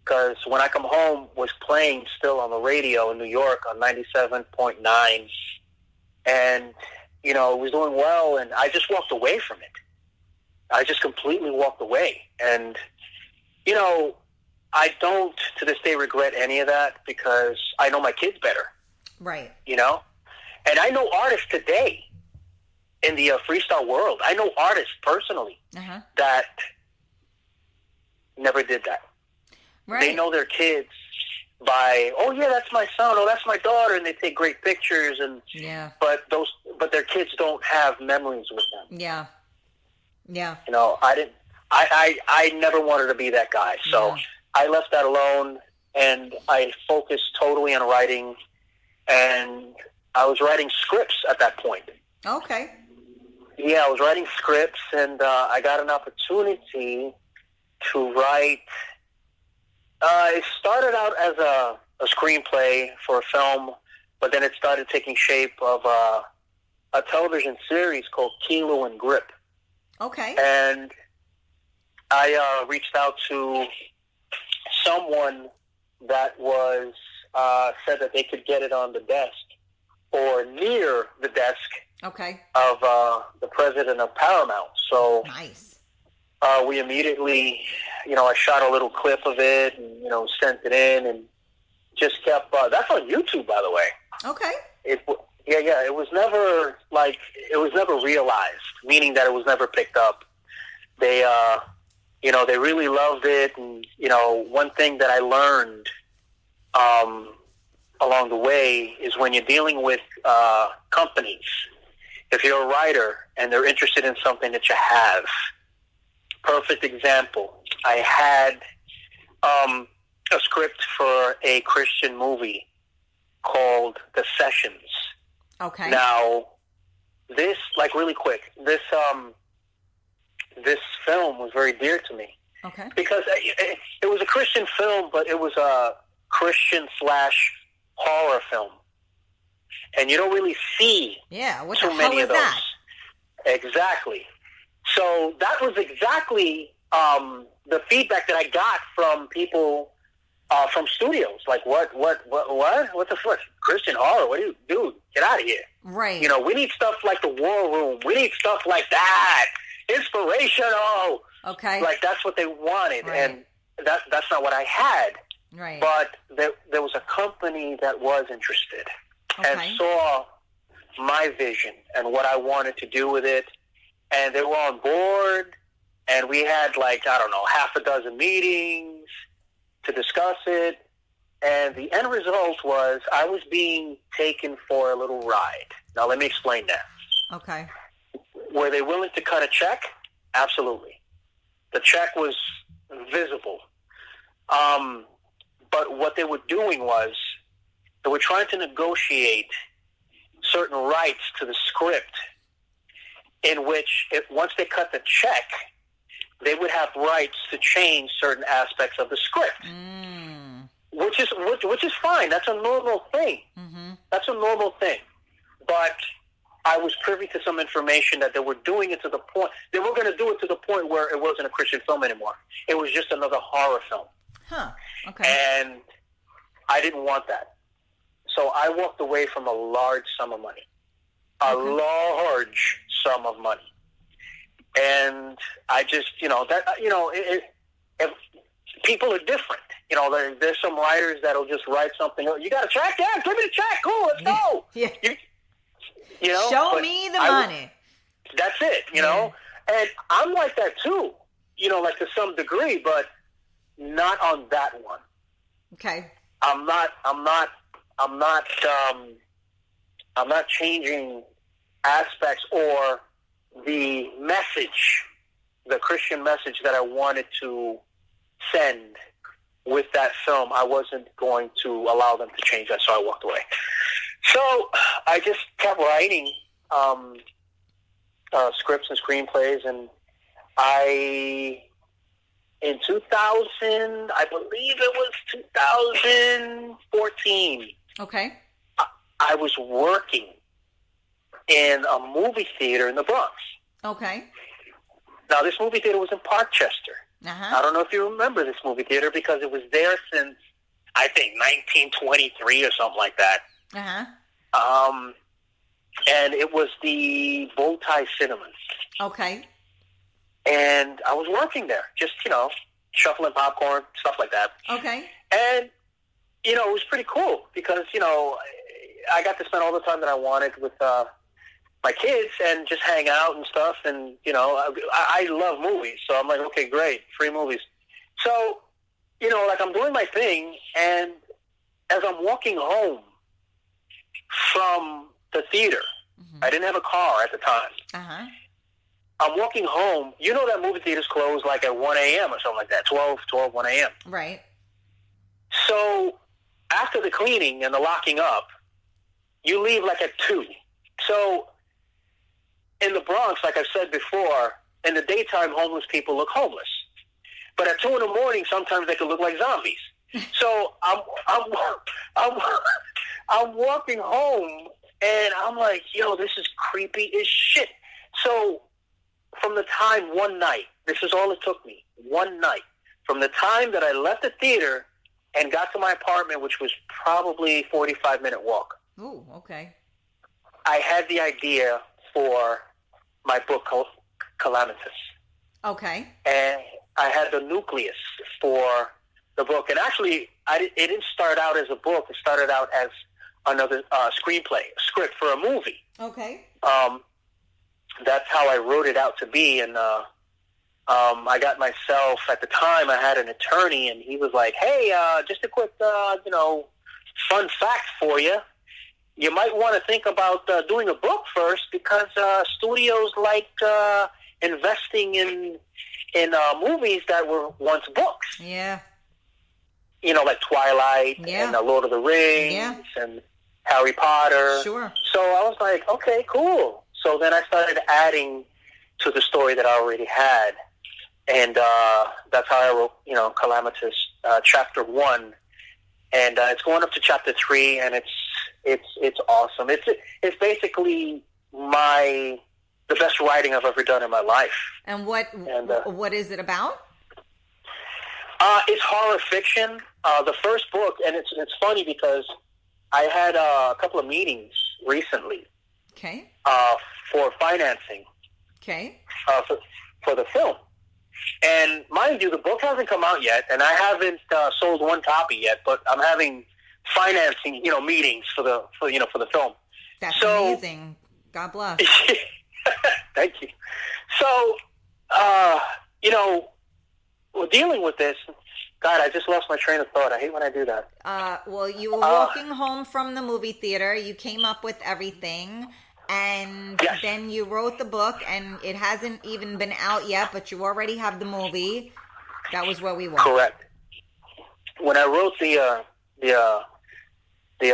Because When I Come Home was playing still on the radio in New York on 97.9. And, it was doing well, and I just walked away from it. I just completely walked away. And, I don't, to this day, regret any of that because I know my kids better. Right. And I know artists today in the freestyle world. I know artists personally that never did that. Right. They know their kids by, oh yeah, that's my son, oh that's my daughter, and they take great pictures, and but their kids don't have memories with them. Yeah. Yeah. I never wanted to be that guy, so I left that alone, and I focused totally on writing, and I was writing scripts at that point. Okay. Yeah, I was writing scripts, and I got an opportunity to write. It started out as a screenplay for a film, but then it started taking shape of a television series called Kilo and Grip. Okay. And I reached out to someone that was said that they could get it on the desk or near the desk of the president of Paramount. So nice. We immediately, I shot a little clip of it and, sent it in and just kept, that's on YouTube, by the way. Okay. It was never realized, meaning that it was never picked up. they they really loved it. And one thing that I learned along the way is when you're dealing with companies, if you're a writer and they're interested in something that you have. Perfect example. I had a script for a Christian movie called The Sessions. Okay. Now, this, really quick, this film was very dear to me. Okay. Because it was a Christian film, but it was a Christian/horror film. And you don't really see too many of those. That? Exactly. So that was exactly the feedback that I got from people from studios. Like, what the fuck? Christian horror? What do you do? Get out of here. Right. We need stuff like The War Room. We need stuff like that. Inspirational. Okay. Like, that's what they wanted. Right. And that's not what I had. Right. But there was a company that was interested okay. and saw my vision and what I wanted to do with it. And they were on board. And we had, half a dozen meetings to discuss it. And the end result was I was being taken for a little ride. Now, let me explain that. Okay. Were they willing to cut a check? Absolutely. The check was visible. But what they were doing was they were trying to negotiate certain rights to the script in which, once they cut the check, they would have rights to change certain aspects of the script, which is fine. That's a normal thing. Mm-hmm. That's a normal thing. But I was privy to some information that they were doing it to the point, they were going to do it to the point where it wasn't a Christian film anymore. It was just another horror film. Huh. Okay. And I didn't want that. So I walked away from a large sum of money. A large sum of money. And I just, if people are different. There's some writers that'll just write something. You got a check? Yeah, give me the check. Cool, let's go. Yeah. Show me the money. That's it, know. And I'm like that too, to some degree, but not on that one. Okay. I'm not changing aspects or the message, the Christian message that I wanted to send with that film. I wasn't going to allow them to change that, so I walked away. So I just kept writing scripts and screenplays, and in 2000, I believe it was 2014. Okay. I was working in a movie theater in the Bronx. Okay. Now, this movie theater was in Parkchester. I don't know if you remember this movie theater because it was there since, I think, 1923 or something like that. And it was the Bowtie Cinemas. Okay. And I was working there, just, shuffling popcorn, stuff like that. Okay. And, it was pretty cool because, I got to spend all the time that I wanted with my kids and just hang out and stuff. And, I love movies. So I'm like, okay, great, free movies. So, I'm doing my thing. And as I'm walking home from the theater, I didn't have a car at the time. I'm walking home. That movie theaters close like at 1 a.m. or something like that, 1 a.m. Right. So after the cleaning and the locking up, you leave like at 2. So in the Bronx, like I've said before, in the daytime, homeless people look homeless. But at 2 in the morning, sometimes they can look like zombies. So I'm walking home, and I'm like, yo, this is creepy as shit. So from the time one night, this is all it took me, one night, from the time that I left the theater and got to my apartment, which was probably a 45-minute walk. Ooh, okay. I had the idea for my book called Calamitous. Okay. And I had the nucleus for the book. And actually, it didn't start out as a book. It started out as another script for a movie. Okay. That's how I wrote it out to be. And I got myself, at the time, I had an attorney, and he was like, hey, just a quick, fun fact for you. You might want to think about doing a book first, because studios like investing in movies that were once books. Yeah. Like Twilight and Lord of the Rings and Harry Potter. Sure. So I was like, okay, cool. So then I started adding to the story that I already had. And that's how I wrote, Calamitous, Chapter 1. And it's going up to Chapter 3, and it's awesome. It's basically the best writing I've ever done in my life. And what is it about? It's horror fiction. The first book, and it's funny because I had a couple of meetings recently. Okay. For financing. Okay. For the film, and mind you, the book hasn't come out yet, and I haven't sold one copy yet. But I'm having financing, meetings for the film. That's amazing. God bless. Thank you. So, we're dealing with this. God, I just lost my train of thought. I hate when I do that. Well, you were walking home from the movie theater. You came up with everything, and then you wrote the book, and it hasn't even been out yet, but you already have the movie. That was where we were. Correct. When I wrote the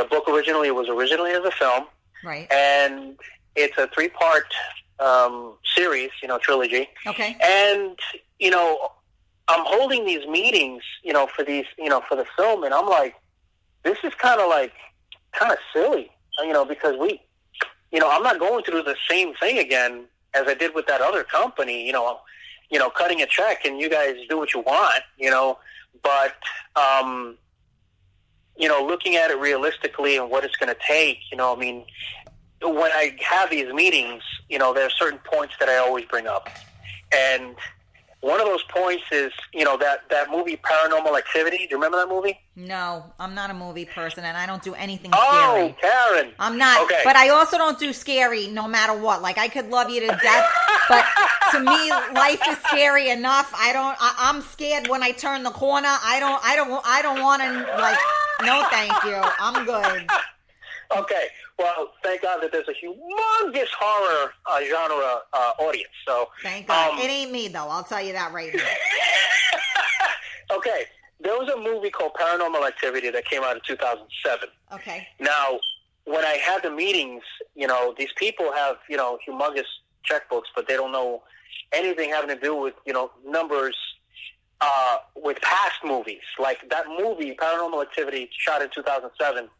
book originally, it was originally as a film. Right. And it's a 3-part series, trilogy. Okay. And, I'm holding these meetings, for these, for the film, and I'm like, this is kind of silly, because I'm not going through the same thing again as I did with that other company, cutting a check and you guys do what you want, but, looking at it realistically and what it's going to take, when I have these meetings, there are certain points that I always bring up. And one of those points is, that movie Paranormal Activity. Do you remember that movie? No, I'm not a movie person, and I don't do anything scary. Oh, Karen. I'm not, okay. But I also don't do scary no matter what. Like, I could love you to death, but to me, life is scary enough. I'm scared when I turn the corner. I don't want to, no thank you. I'm good. Okay. Well, thank God that there's a humongous horror genre audience. So thank God. It ain't me, though. I'll tell you that right now. Okay. There was a movie called Paranormal Activity that came out in 2007. Okay. Now, when I had the meetings, these people have, humongous checkbooks, but they don't know anything having to do with, numbers with past movies. Like that movie, Paranormal Activity, shot in 2007,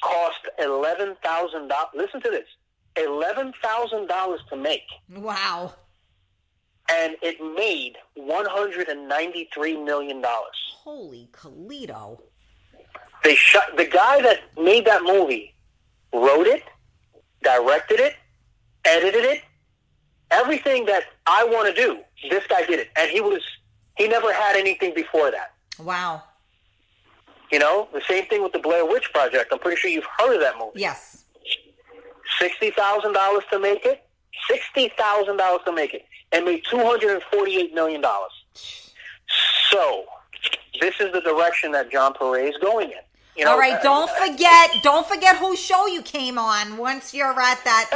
cost $11,000. Listen to this. $11,000 to make. Wow. And it made $193 million. Holy Toledo. The guy that made that movie wrote it, directed it, edited it, everything that I want to do, this guy did it. And he never had anything before that. Wow. The same thing with the Blair Witch Project. I'm pretty sure you've heard of that movie. Yes. $60,000 to make it. $60,000 to make it. And made $248 million. So, this is the direction that John Perez is going in. All right, don't forget whose show you came on once you're at that,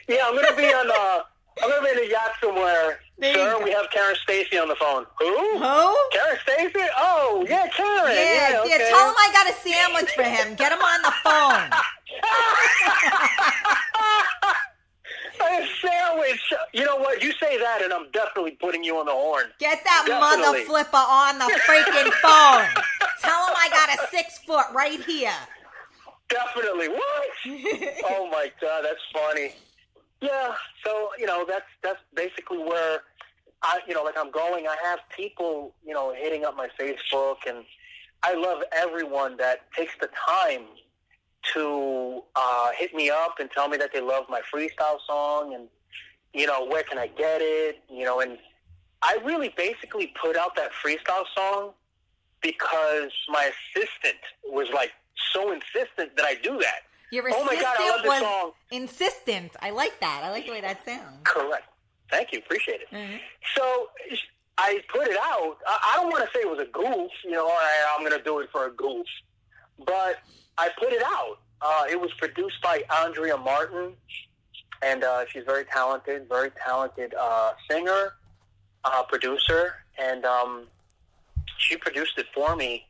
Yeah, I'm going to be on in a yacht somewhere. Sir, we have Karen Stacy on the phone. Who? Karen Stacy? Oh, yeah, Karen. Yeah, okay. Tell him I got a sandwich for him. Get him on the phone. A sandwich. You know what? You say that, and I'm definitely putting you on the horn. Get that mother flipper on the freaking phone. Tell him I got a 6-foot right here. Definitely. What? Oh, my God, that's funny. Yeah, so, that's basically where I'm going. I have people, hitting up my Facebook, and I love everyone that takes the time to hit me up and tell me that they love my freestyle song and, where can I get it, and I really basically put out that freestyle song because my assistant was, so insistent that I do that. Your assistant my God, I love this song. Insistent. I like that. I like the way that sounds. Correct. Thank you. Appreciate it. Mm-hmm. So I put it out. I don't want to say it was a goof, all right, I'm going to do it for a goof. But I put it out. It was produced by Andrea Martin, and she's very talented singer, producer, and she produced it for me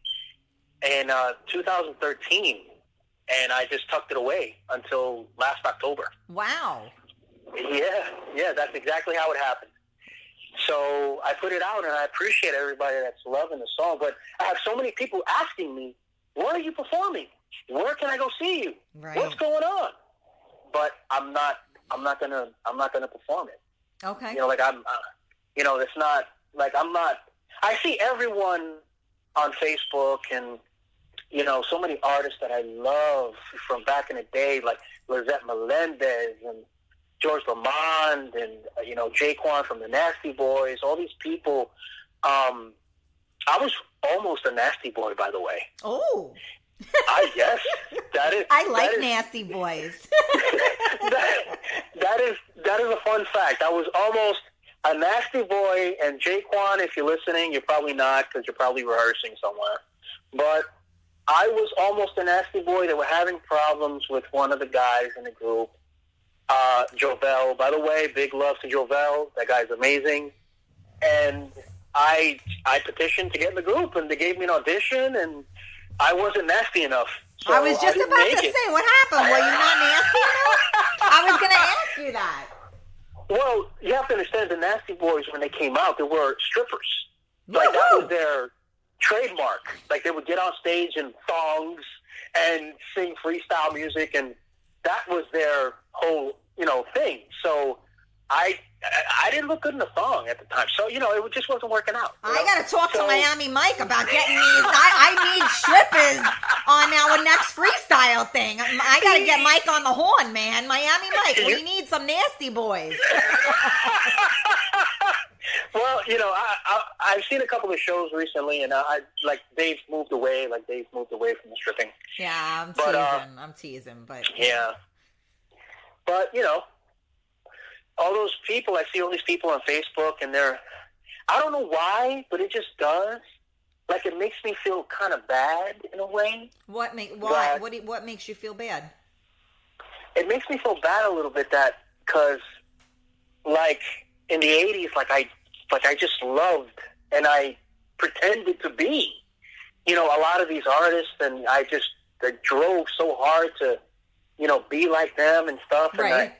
in 2013, and I just tucked it away until last October. Wow. Yeah, that's exactly how it happened. So I put it out, and I appreciate everybody that's loving the song. But I have so many people asking me, "Where are you performing? Where can I go see you? Right. What's going on?" But I'm not gonna perform it. Okay. It's not like I'm not. I see everyone on Facebook and so many artists that I love from back in the day, like Lizette Melendez and George Lamond and Jaquan from the Nasty Boys. All these people. I was almost a Nasty Boy, by the way. Oh. Yes, that is. I like Nasty Boys. that is a fun fact. I was almost a Nasty Boy, and Jaquan, if you're listening, you're probably not because you're probably rehearsing somewhere. But I was almost a Nasty Boy. They were having problems with one of the guys in the group, Jovel. By the way, big love to Jovel. That guy's amazing. And I petitioned to get in the group, and they gave me an audition, and I wasn't nasty enough. So I was just about to say, what happened? Were you not nasty enough? I was going to ask you that. Well, you have to understand, the Nasty Boys, when they came out, they were strippers. Like, that was their trademark. Like, they would get on stage in thongs and sing freestyle music, and that was their whole, thing. So I didn't look good in a thong at the time. So, it just wasn't working out. I got to talk to Miami Mike about getting these. I need strippers on our next freestyle thing. I got to get Mike on the horn, man. Miami Mike, we need some Nasty Boys. Well, I've seen a couple of shows recently, and Dave's moved away. Like, Dave's moved away from the stripping. Yeah, I'm teasing, but... Yeah. But, all those people, I see all these people on Facebook, and I don't know why, but it just does. Like, it makes me feel kind of bad in a way. Why? What makes you feel bad? It makes me feel bad a little bit because, like, in the 80s, I just loved, and I pretended to be, a lot of these artists, and I drove so hard to, be like them and stuff. Right. And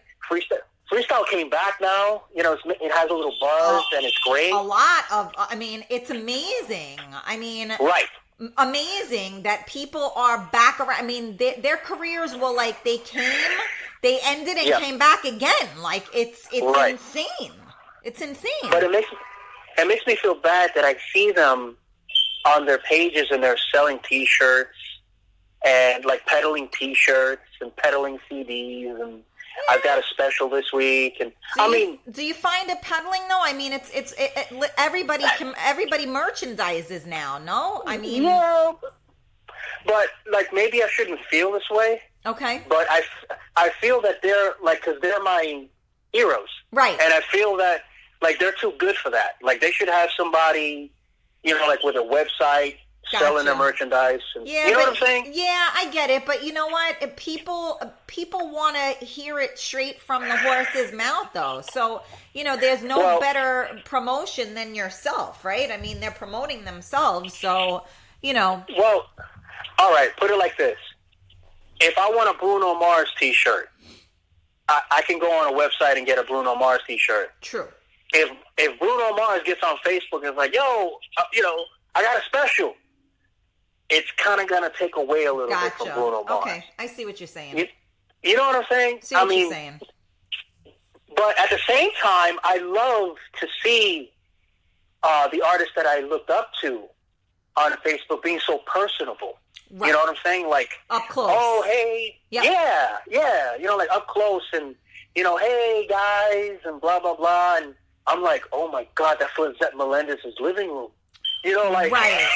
Freestyle came back now. It has a little buzz, and it's great. It's amazing. Right. Amazing that people are back around. Their careers were like they ended and came back again. Like, it's right. insane. It's insane. But it makes me feel bad that I see them on their pages, and they're selling T-shirts and, like, peddling T-shirts and peddling CDs, and I've got a special this week, and do you find it peddling though? It's everybody merchandises now. No, yeah, but like maybe I shouldn't feel this way. Okay, but I feel that they're because they're my heroes, right? And I feel that they're too good for that. Like, they should have somebody, with a website. Gotcha. Selling their merchandise. And, yeah, what I'm saying? Yeah, I get it. But you know what? People want to hear it straight from the horse's mouth, though. So, there's no better promotion than yourself, right? They're promoting themselves. So, Well, all right. Put it like this. If I want a Bruno Mars T-shirt, I can go on a website and get a Bruno Mars T-shirt. True. If Bruno Mars gets on Facebook and is like, yo, I got a special, it's kind of going to take away a little bit from Bruno Mars. Okay, I see what you're saying. You know what I'm saying? See what you're saying. But at the same time, I love to see the artists that I looked up to on Facebook being so personable. Right. You know what I'm saying? Like, up close. Oh, hey. Yep. Yeah. Like up close and, hey, guys, and blah, blah, blah. And I'm like, oh, my God, that's Lizette Melendez's living room. Right,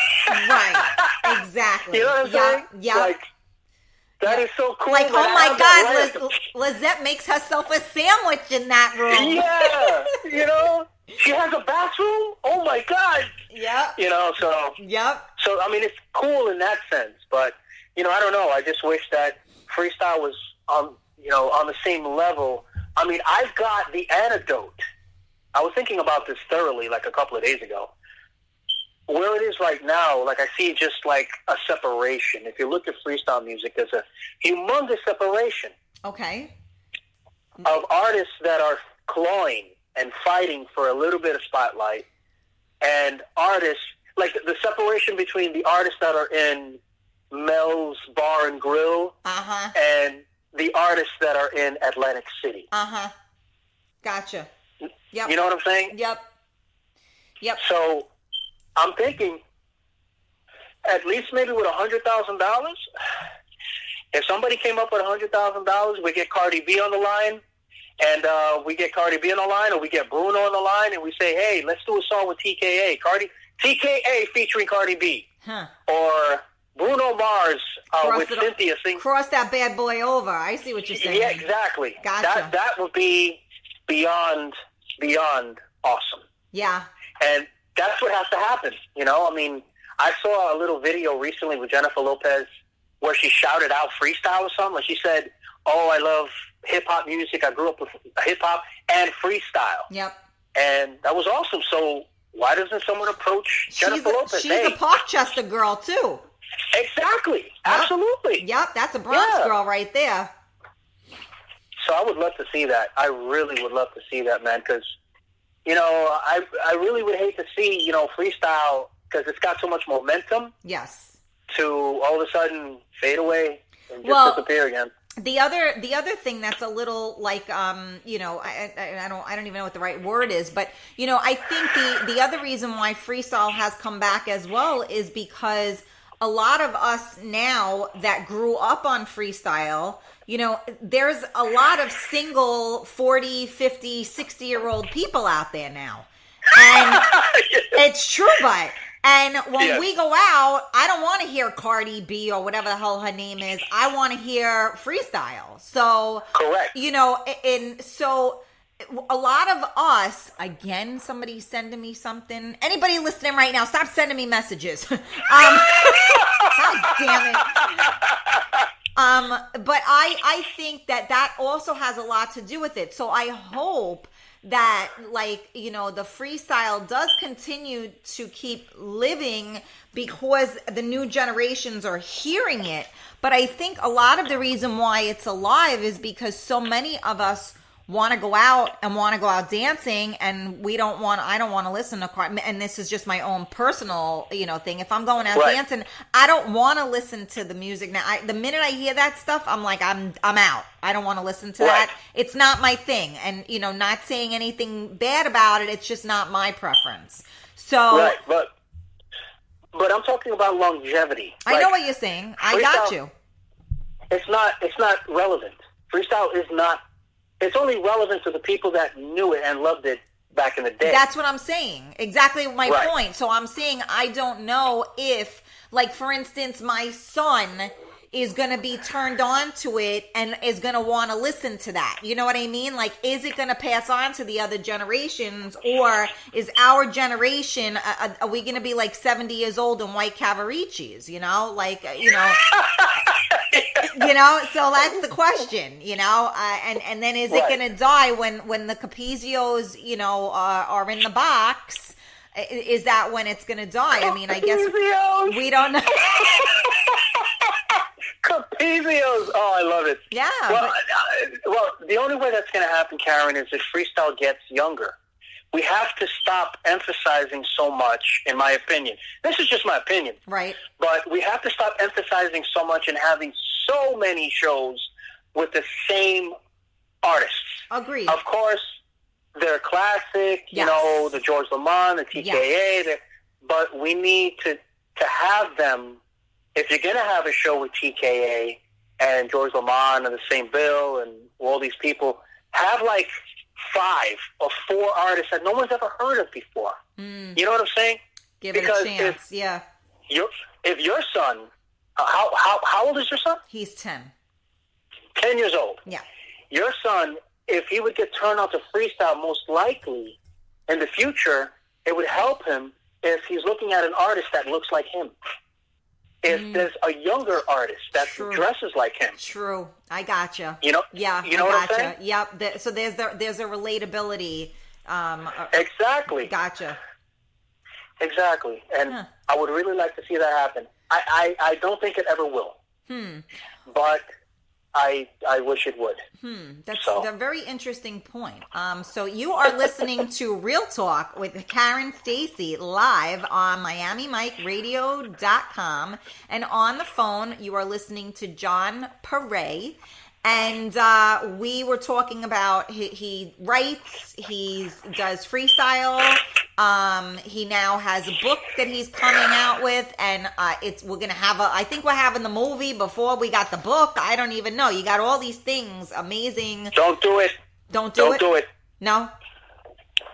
exactly. You know what I'm saying? Yeah. Like, that is so cool. Like, oh my God, Lizette makes herself a sandwich in that room. Yeah. You know, she has a bathroom. Oh my God. Yep. You know, so. Yep. So I mean, it's cool in that sense, but you know, I don't know. I just wish that freestyle was on the same level. I mean, I've got the antidote. I was thinking about this thoroughly like a couple of days ago. Where it is right now, like I see just like a separation. If you look at freestyle music, there's a humongous separation. Okay. Of artists that are clawing and fighting for a little bit of spotlight, and artists, like the separation between the artists that are in Mel's Bar and Grill and the artists that are in Atlantic City. Gotcha. Yep. You know what I'm saying? Yep. So I'm thinking at least maybe with $100,000. If somebody came up with $100,000, we get Cardi B on the line, and we get Cardi B on the line, or we get Bruno on the line, and we say, hey, let's do a song with TKA. TKA featuring Cardi B. Or Bruno Mars with Cynthia sing. Cross that bad boy over. I see what you're saying. Yeah, exactly. Gotcha. That would be beyond awesome. Yeah. And that's what has to happen. You know, I mean, I saw a little video recently with Jennifer Lopez where she shouted out freestyle or something. She said, oh, I love hip-hop music. I grew up with hip-hop and freestyle. Yep. And that was awesome. So why doesn't someone approach Jennifer Lopez? She's a Parkchester girl, too. Exactly. Yep. Absolutely. Yep, that's a Bronx girl right there. So I would love to see that. I really would love to see that, man, because, you know, I really would hate to see, you know, freestyle, because it's got so much momentum. Yes. To all of a sudden fade away and just disappear again. The other thing that's a little like you know, I don't even know what the right word is, but you know, I think the other reason why freestyle has come back as well is because a lot of us now that grew up on freestyle, you know, there's a lot of single 40, 50, 60-year-old people out there now. And it's true, but and when we go out, I don't want to hear Cardi B or whatever the hell her name is. I want to hear freestyle. So, correct. You know, and so a lot of us, again, somebody's sending me something. Anybody listening right now, stop sending me messages. God damn it. But I think that also has a lot to do with it. So I hope that, like, you know, the freestyle does continue to keep living because the new generations are hearing it. But I think a lot of the reason why it's alive is because so many of us want to go out and want to go out dancing, and I don't want to listen to and this is just my own personal, you know, thing. If I'm going out dancing, I don't want to listen to the music. Now, the minute I hear that stuff, I'm like, I'm out. I don't want to listen to that. It's not my thing. And, you know, not saying anything bad about it. It's just not my preference. So, but I'm talking about longevity. I know what you're saying. I got you. It's not relevant. Freestyle is not. It's only relevant to the people that knew it and loved it back in the day. That's what I'm saying. Exactly my point. So I'm saying I don't know if, like, for instance, my son is going to be turned on to it and is going to want to listen to that. You know what I mean? Like, is it going to pass on to the other generations, or is our generation, are we going to be like 70 years old and white Cavaricis, you know? Like, you know, you know, so that's the question, you know, and then is it going to die when the Capizios, you know, are in the box? Is that when it's going to die? I mean, I guess we don't know. Capizios. Oh, I love it. Yeah. Well, the only way that's going to happen, Karen, is if freestyle gets younger. We have to stop emphasizing so much, in my opinion. This is just my opinion. Right. But we have to stop emphasizing so much and having so many shows with the same artists. Agreed. Of course, they're classic, you know, the George Lamont, the TKA, but we need to have them. If you're going to have a show with TKA and George Lamont and the same bill and all these people, have like 5 or 4 artists that no one's ever heard of before. You know what I'm saying? Give it a chance, If your son, how old is your son? He's 10. 10 years old. Yeah. Your son if he would get turned on to freestyle, most likely in the future, it would help him if he's looking at an artist that looks like him. If there's a younger artist that dresses like him. True. I gotcha. You know? Yeah, you know what I'm saying? Yep. So there's a relatability. Exactly. Gotcha. Exactly. And I would really like to see that happen. I don't think it ever will. But I wish it would. That's a very interesting point. So you are listening to Real Talk with Karen Stacy live on MiamiMikeRadio.com. And on the phone, you are listening to John Perez. And we were talking about he writes, he does freestyle. He now has a book that he's coming out with, and we're gonna have I think we're having the movie before we got the book. I don't even know. You got all these things, amazing. Don't do it. Don't do it. No.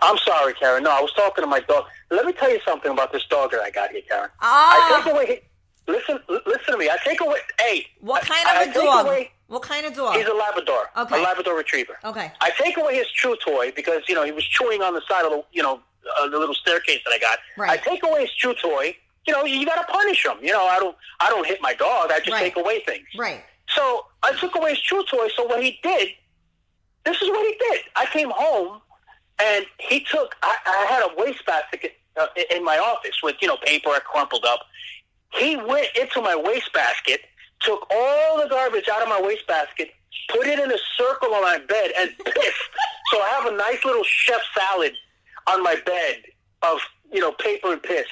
I'm sorry, Karen. No, I was talking to my dog. Let me tell you something about this dog that I got here, Karen. I take away. Listen to me. I take away. Hey. What kind of a dog? What kind of dog? He's a Labrador. Okay. A Labrador Retriever. Okay. I take away his chew toy because he was chewing on the side of the the little staircase that I got. Right. I take away his chew toy. You got to punish him. I don't hit my dog. I just take away things. Right. So I took away his chew toy. So what he did, this is what he did. I came home and he took. I had a wastebasket in my office with paper I crumpled up. He went into my wastebasket, took all the garbage out of my wastebasket, put it in a circle on my bed, and pissed. So I have a nice little chef salad on my bed of paper and piss.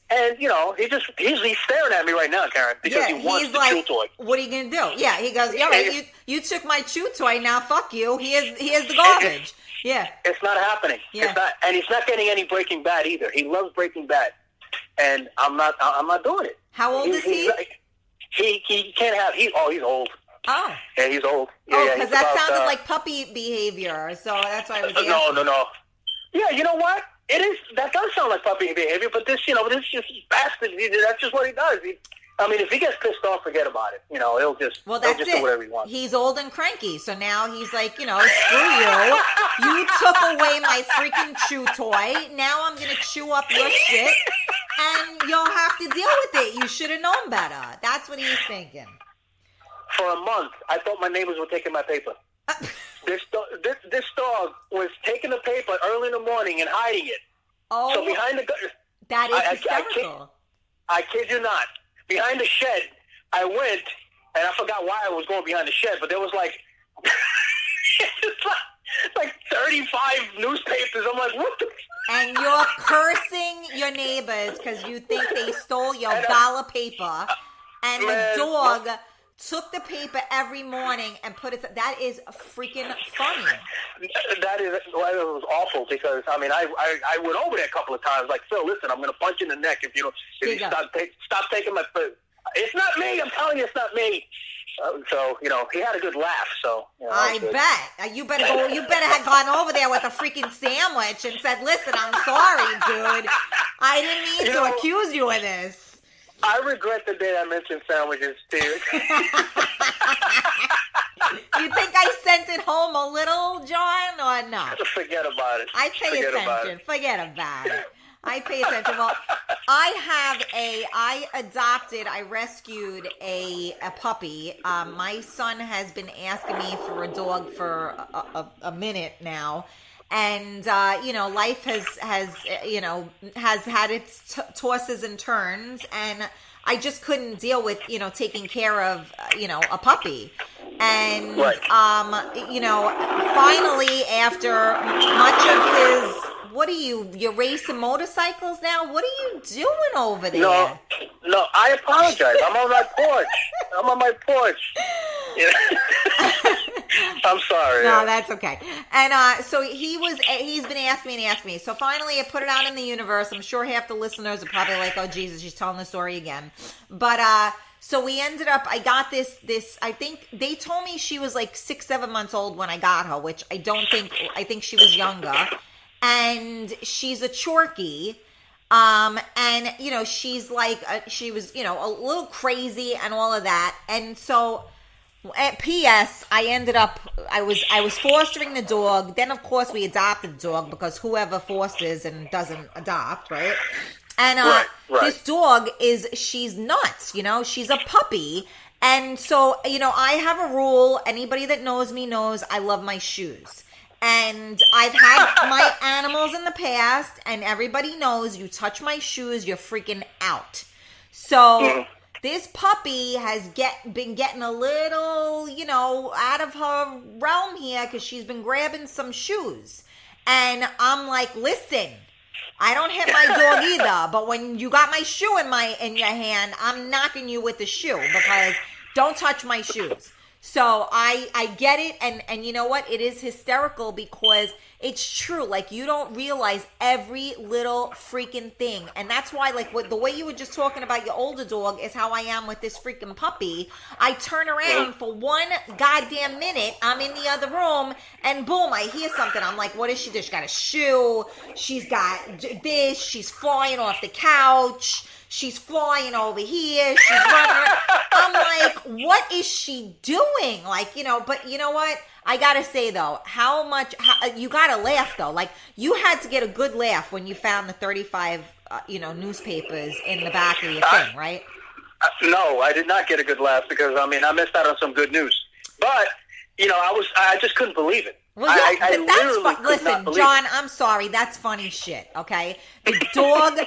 And he's staring at me right now, Karen, because he wants the chew toy. What are you gonna do? Yeah, he goes, yeah, right, you took my chew toy, now fuck you. Here's the garbage. It's not happening. Yeah. It's not, and he's not getting any Breaking Bad either. He loves Breaking Bad, and I'm not doing it. How old is he? He can't have. He's old. Oh. Yeah, he's old. Because that sounded like puppy behavior, so that's why I was asking. No. Yeah, you know what? It is. That does sound like puppy behavior, but this just bastard. That's just what he does. If he gets pissed off, forget about it. He'll just do whatever he wants. He's old and cranky, so now he's like, screw you. You took away my freaking chew toy. Now I'm gonna chew up your shit, and you'll have to deal with it. You should have known better. That's what he's thinking. For a month, I thought my neighbors were taking my paper. This dog was taking the paper early in the morning and hiding it. Oh, so behind the that is hysterical. I kid you not. Behind the shed, I went, and I forgot why I was going behind the shed, but there was like 35 newspapers. I'm like, what the? And you're cursing your neighbors because you think they stole your dollar paper, and the dog took the paper every morning and put it. That is freaking funny. It was awful because I went over there a couple of times. Like, Phil, listen, I'm going to punch you in the neck if you stop taking my food. It's not me. I'm telling you, it's not me. So he had a good laugh. So I bet you better go. You better have gone over there with a freaking sandwich and said, "Listen, I'm sorry, dude. I didn't mean to accuse you of this." I regret the day I mentioned sandwiches, too. You think I sent it home a little, John, or not? Forget about it. I pay attention. Forget about it. I pay attention. Well, I rescued a puppy. My son has been asking me for a dog for a minute now. And, life has had its tosses and turns, and I just couldn't deal with, taking care of, a puppy. And, finally, after much of his, you're racing motorcycles now? What are you doing over there? No, I apologize. I'm on my porch. I'm sorry. No, that's okay. And so he's been asking me. So finally I put it out in the universe. I'm sure half the listeners are probably like, oh, Jesus, she's telling the story again. But so we ended up, I got this, I think they told me she was like 6-7 months old when I got her, which I think she was younger. And she's a Chorky. And she's like, she was, a little crazy and all of that. And so At P.S. I was fostering the dog. Then, of course, we adopted the dog because whoever fosters and doesn't adopt, right? And right. This dog she's nuts, she's a puppy. And so, I have a rule. Anybody that knows me knows I love my shoes. And I've had my animals in the past, and everybody knows you touch my shoes, you're freaking out. So this puppy has been getting a little, out of her realm here because she's been grabbing some shoes. And I'm like, listen, I don't hit my dog either, but when you got my shoe in your hand, I'm knocking you with the shoe because don't touch my shoes. So I get it, and you know what? It is hysterical because it's true. Like, you don't realize every little freaking thing. And that's why, like, the way you were just talking about your older dog is how I am with this freaking puppy. I turn around for one goddamn minute, I'm in the other room, and boom, I hear something. I'm like, what is she doing? She got a shoe. She's got this. She's flying off the couch. She's flying over here. She's running. I'm like, what is she doing? Like, but you know what? I got to say, though, you got to laugh, though. Like, you had to get a good laugh when you found the 35, newspapers in the back of your thing, right? No, I did not get a good laugh because, I missed out on some good news. But, I just couldn't believe it. Well, yeah, I literally listen, John, I'm sorry. That's funny shit, okay? The dog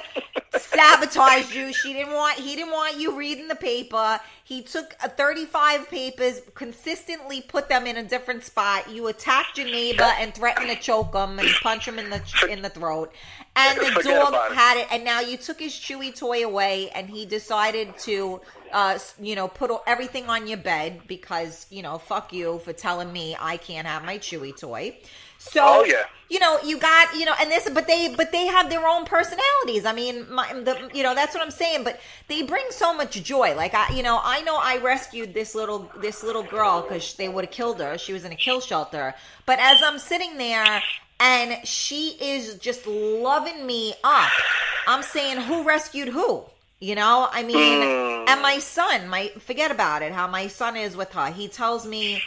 sabotaged you. He didn't want you reading the paper. He took 35 papers, consistently put them in a different spot. You attacked your neighbor and threatened to choke him and punch him in the throat. And the dog had it. And now you took his Chewy toy away, and he decided to, put everything on your bed because, fuck you for telling me I can't have my Chewy toy. So, you got, and this, but they have their own personalities. I mean, that's what I'm saying. But they bring so much joy. Like I know I rescued this little girl because they would have killed her. She was in a kill shelter. But as I'm sitting there and she is just loving me up, I'm saying, who rescued who? And my son, forget about it. How my son is with her. He tells me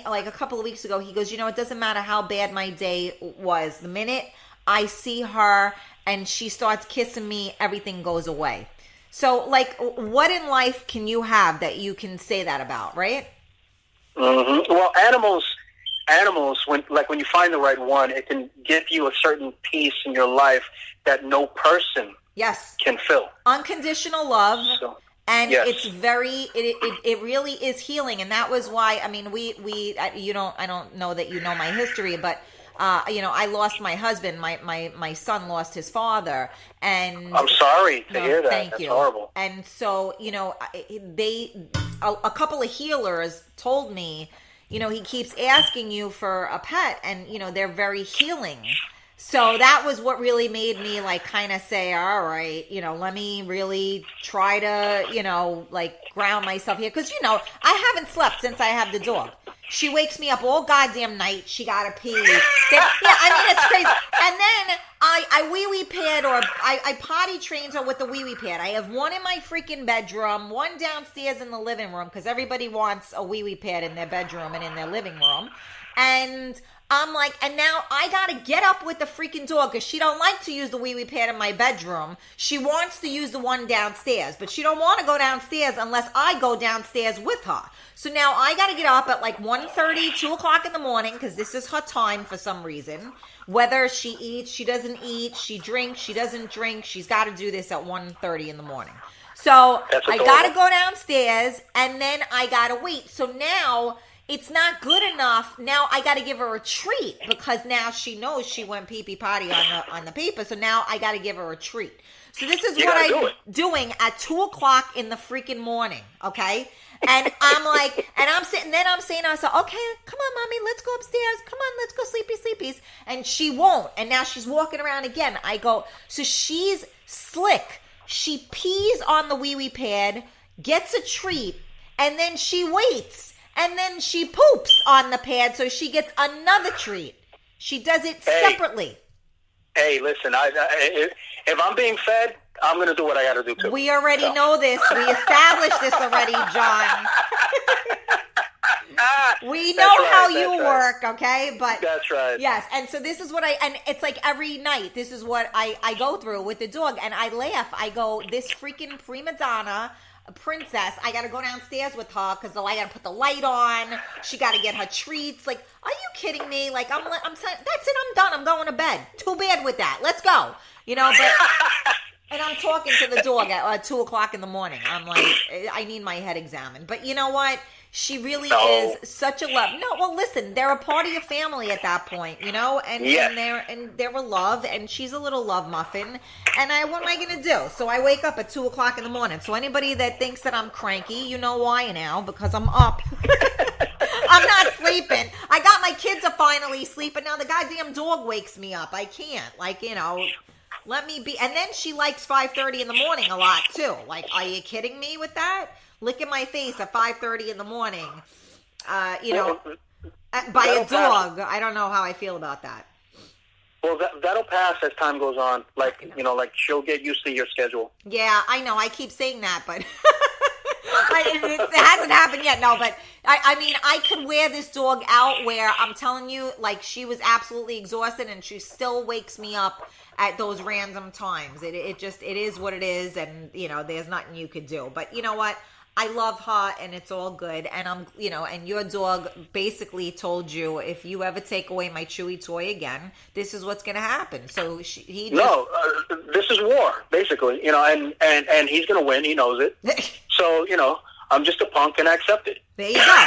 like a couple of weeks ago, he goes, it doesn't matter how bad my day was. The minute I see her and she starts kissing me, everything goes away. So, like, what in life can you have that you can say that about, right? Mm-hmm. Well, animals, when you find the right one, it can give you a certain peace in your life that no person can fill. Unconditional love. So. And it's it really is healing. And that was why, I don't know that you know my history, but, I lost my husband. My son lost his father. And I'm sorry to hear that. Thank you. That's horrible. And so, a couple of healers told me, he keeps asking you for a pet and, they're very healing. So that was what really made me like kind of say, all right, let me really try to, ground myself here. Because, I haven't slept since I have the dog. She wakes me up all goddamn night. She got to pee. It's crazy. And then I wee-wee pad or I potty trained her with the wee-wee pad. I have one in my freaking bedroom, one downstairs in the living room because everybody wants a wee-wee pad in their bedroom and in their living room. And I'm like, and now I got to get up with the freaking dog because she don't like to use the wee-wee pad in my bedroom. She wants to use the one downstairs, but she don't want to go downstairs unless I go downstairs with her. So now I got to get up at like 1:30, 2 o'clock in the morning because this is her time for some reason. Whether she eats, she doesn't eat, she drinks, she doesn't drink, she's got to do this at 1:30 in the morning. So I got to go downstairs and then I got to wait. So now it's not good enough. Now I got to give her a treat because now she knows she went pee-pee potty on the paper. So now I got to give her a treat. So this is what I'm doing at 2 o'clock in the freaking morning. Okay. And I'm like, and I'm sitting, then I'm saying to myself, okay, come on, mommy, let's go upstairs. Come on, let's go sleepies. And she won't. And now she's walking around again. I go, so she's slick. She pees on the wee-wee pad, gets a treat, and then she waits. And then she poops on the pad, so she gets another treat. She does it separately. Hey, listen, if I'm being fed, I'm going to do what I got to do, too. We already know this. We established this already, John. We know how you work, okay? But that's right. Yes, and so this is what and it's like every night, this is what I go through with the dog, and I laugh. I go, this freaking prima donna, princess, I got to go downstairs with her because I got to put the light on. She got to get her treats. Like, are you kidding me? Like, I'm saying, that's it, I'm done. I'm going to bed. Too bad with that. Let's go. You know, but... And I'm talking to the dog at 2 o'clock in the morning. I'm like, I need my head examined. But you know what? She really is such a love. No, well, listen, they're a part of your family at that point, you know, and they're a love, and she's a little love muffin. And what am I going to do? So I wake up at 2 o'clock in the morning. So anybody that thinks that I'm cranky, you know why now? Because I'm up. I'm not sleeping. I got my kids are finally sleeping now. The goddamn dog wakes me up. I can't, like, you know. Let me be. And then she likes 5:30 in the morning a lot too. Like, are you kidding me with that? Licking my face at 5:30 in the morning. You know, by a dog. Pass. I don't know how I feel about that. Well, that'll pass as time goes on. Like, you know, like she'll get used to your schedule. Yeah, I know. I keep saying that, but it hasn't happened yet. No, but I mean, I could wear this dog out where I'm telling you, like, she was absolutely exhausted and she still wakes me up at those random times. It is what it is, and you know, there's nothing you could do. But you know what? I love her, and it's all good. And and your dog basically told you, if you ever take away my Chewy toy again, this is what's going to happen. So this is war, basically. You know, and he's going to win. He knows it. So you know, I'm just a punk, and I accept it. There you go.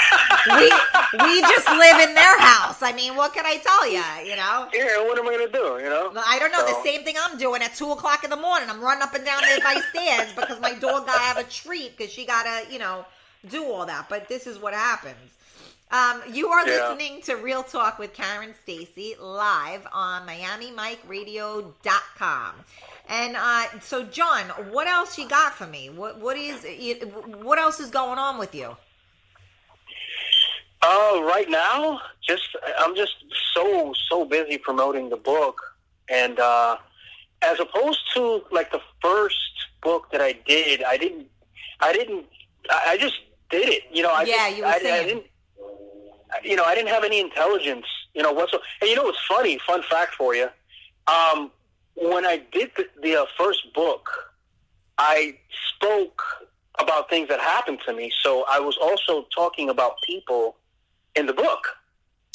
we just live in their house. I mean, what can I tell you? You know? Yeah. What am I going to do? You know? I don't know. The same thing I'm doing at 2 o'clock in the morning. I'm running up and down the stairs because my dog got to have a treat because she got to, you know, do all that. But this is what happens. You are listening to Real Talk with Karen Stacy live on MiamiMikeRadio.com. And so, John, what else you got for me? What else is going on with you? Right now, I'm just so busy promoting the book, and as opposed to like the first book that I did, I just did it. You know, I didn't. You know, I didn't have any intelligence. You know, whatsoever. And you know what's funny? Fun fact for you. When I did the first book, I spoke about things that happened to me. So I was also talking about people in the book.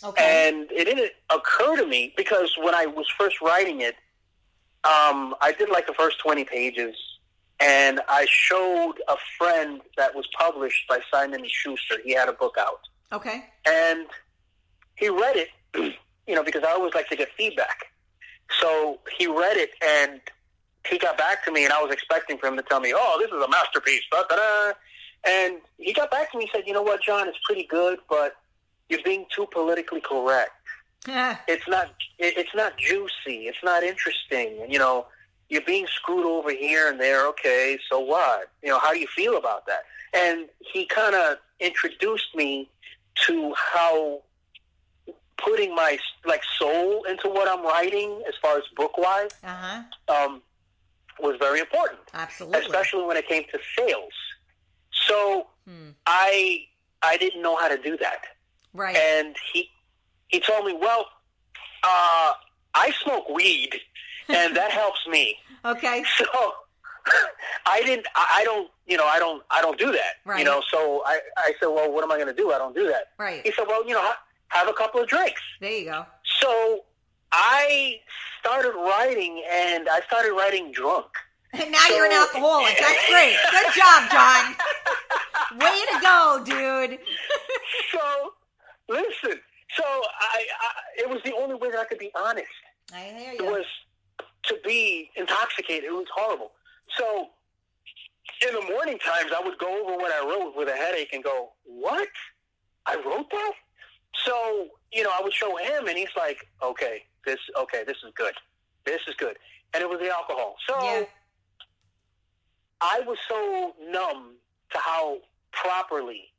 Okay. And it didn't occur to me because when I was first writing it, I did like the first 20 pages, and I showed a friend that was published by Simon & Schuster. He had a book out. Okay. And he read it, you know, because I always like to get feedback. So he read it, and he got back to me, and I was expecting for him to tell me, oh, this is a masterpiece. Da-da-da. And he got back to me and said, you know what, John, it's pretty good, but you're being too politically correct. It's not juicy. It's not interesting. You know, you're being screwed over here and there. Okay, so what? You know, how do you feel about that? And he kind of introduced me to how putting my soul into what I'm writing, as far as book-wise, was very important. Absolutely, especially when it came to sales. So I didn't know how to do that. Right. And he told me, well, I smoke weed, and that helps me. Okay. So I don't do that. Right. You know, so I said, well, what am I going to do? I don't do that. Right. He said, well, you know, have a couple of drinks. There you go. So I started writing, and I started writing drunk. And now you're an alcoholic. That's great. Good job, John. Way to go, dude. So, listen. So it was the only way that I could be honest. I hear you. It was to be intoxicated. It was horrible. So in the morning times, I would go over what I wrote with a headache and go, what? I wrote that? So, you know, I would show him, and he's like, okay, this is good. This is good. And it was the alcohol. So I was so numb to how properly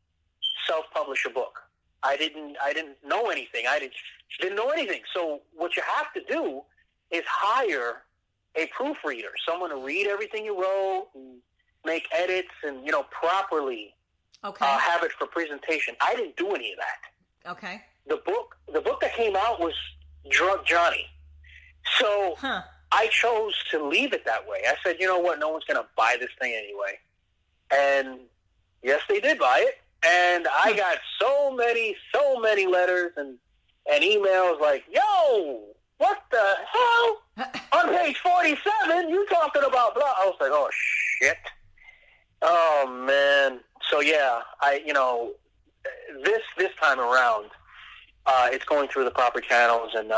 self-publish a book. I didn't know anything. I didn't know anything. So what you have to do is hire a proofreader, someone to read everything you wrote and make edits and, you know, properly Okay. Have it for presentation. I didn't do any of that. Okay. The book that came out was Drunk Johnny. So I chose to leave it that way. I said, you know what? No one's going to buy this thing anyway. And yes, they did buy it. And I got so many letters and emails like, yo, what the hell? On page 47, you talking about blah. I was like, oh, shit. Oh, man. So, yeah, this time around, it's going through the proper channels and,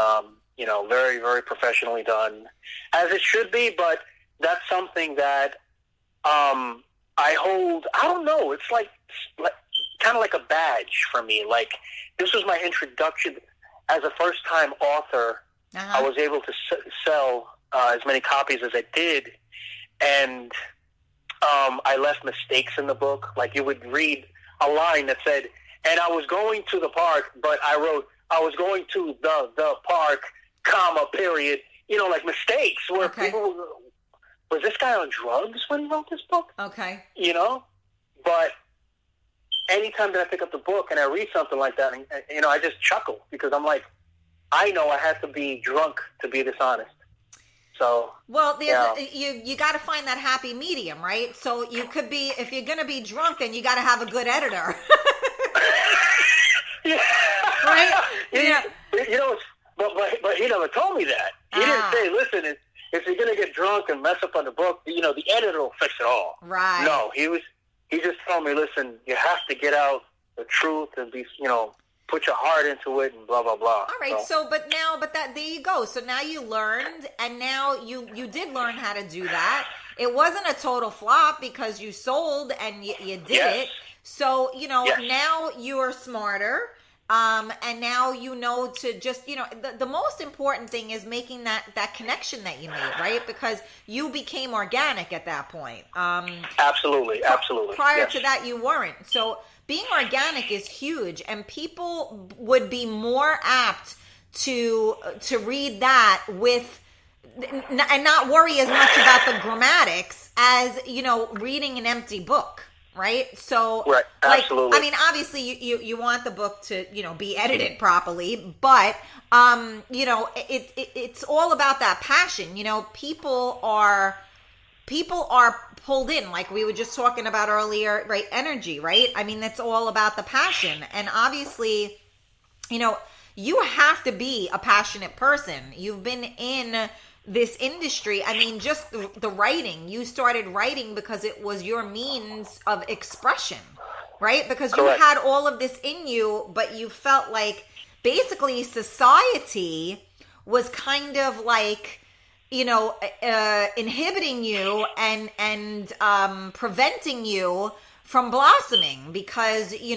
very, very professionally done, as it should be. But that's something that I hold. I don't know. It's like kind of like a badge for me. Like, this was my introduction as a first-time author. I was able to sell as many copies as I did, and I left mistakes in the book. Like, you would read a line that said, and I was going to the park, but I wrote, I was going to the park, comma, period. Like mistakes where people was this guy on drugs when he wrote this book? Okay. But anytime that I pick up the book and I read something like that, and, I just chuckle because I'm like, I know I have to be drunk to be dishonest. So, well, you got to find that happy medium, right? So you could be, if you're going to be drunk, then you got to have a good editor. Yeah. Right? But he never told me that. He didn't say, listen, if you're going to get drunk and mess up on the book, the editor will fix it all. Right. No, he just told me, listen, you have to get out the truth and be, put your heart into it and blah, blah, blah. All right. So but there you go. So now you learned, and now you did learn how to do that. It wasn't a total flop because you sold and you did it. So, now you're smarter. And now to just, the most important thing is making that connection that you made, right? Because you became organic at that point. Absolutely. Prior to that, you weren't. So being organic is huge, and people would be more apt to read that and not worry as much about the grammatics as, reading an empty book. Right. So, right. Absolutely. I mean, obviously you want the book to, be edited properly, but, it's all about that passion. People are pulled in, like we were just talking about earlier, right? Energy, right? I mean, that's all about the passion. And obviously, you have to be a passionate person. You've been in this industry. I mean, just the writing. You started writing because it was your means of expression, right? Because you had all of this in you, but you felt like basically society was kind of like, inhibiting you and preventing you from blossoming because, you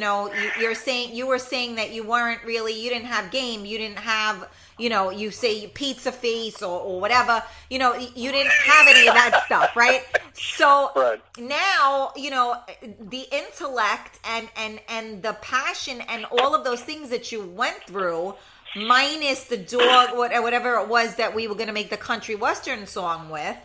were saying that you didn't have game, you didn't have, you say pizza face or whatever, you didn't have any of that stuff, right? So now, the intellect and the passion and all of those things that you went through, minus the dog, whatever it was that we were going to make the country western song with,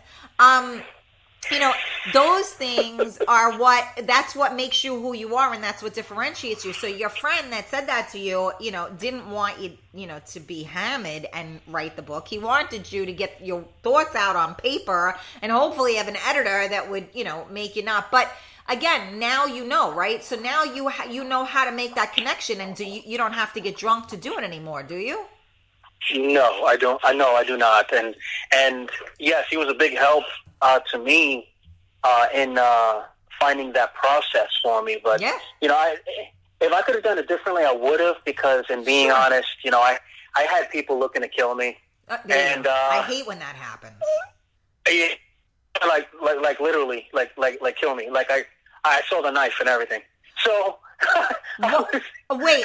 those things are that's what makes you who you are, and that's what differentiates you. So your friend that said that to you, didn't want you, to be hammered and write the book. He wanted you to get your thoughts out on paper and hopefully have an editor that would, make you not. But again, now right? So now you know how to make that connection, and you don't have to get drunk to do it anymore, do you? No, I don't. I do not. And yes, he was a big help to me in finding that process for me. But if I could have done it differently, I would have. Because, in being honest, I had people looking to kill me, and I hate when that happens. Yeah, like literally, like kill me. Like I saw the knife and everything. So. Wait!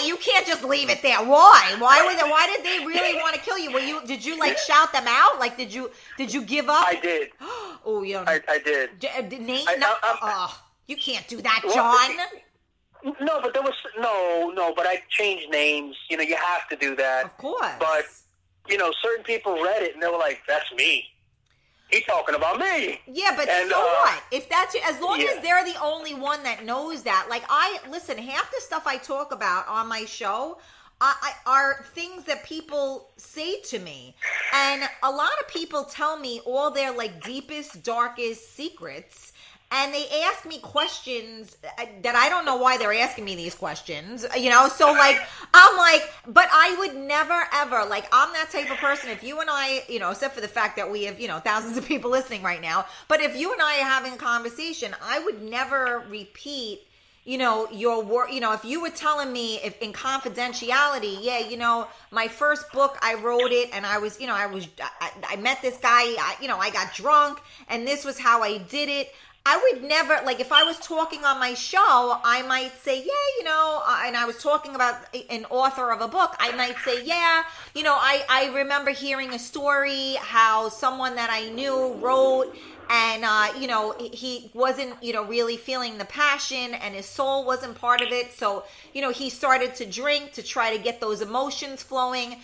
You can't just leave it there. Why? Why did they really want to kill you? Did you shout them out? Like, did you give up? I did. Oh, you. I did. Nate, you can't do that, John. No, but there was no. But I changed names. You have to do that. Of course. But certain people read it and they were like, "That's me." he's talking about me. Yeah, but so what? If that's as long as they're the only one that knows that. Like listen, half the stuff I talk about on my show are things that people say to me, and a lot of people tell me all their like deepest, darkest secrets. And they ask me questions that I don't know why they're asking me these questions, So, like, I'm like, but I would never, ever, like, I'm that type of person. If you and I, except for the fact that we have, thousands of people listening right now. But if you and I are having a conversation, I would never repeat, your work. If you were telling me if in confidentiality, my first book, I wrote it and I was, I met this guy, I got drunk and this was how I did it. I would never, like, if I was talking on my show, I might say, and I was talking about an author of a book, I might say, I remember hearing a story how someone that I knew wrote, and, he wasn't, really feeling the passion, and his soul wasn't part of it, so, he started to drink to try to get those emotions flowing.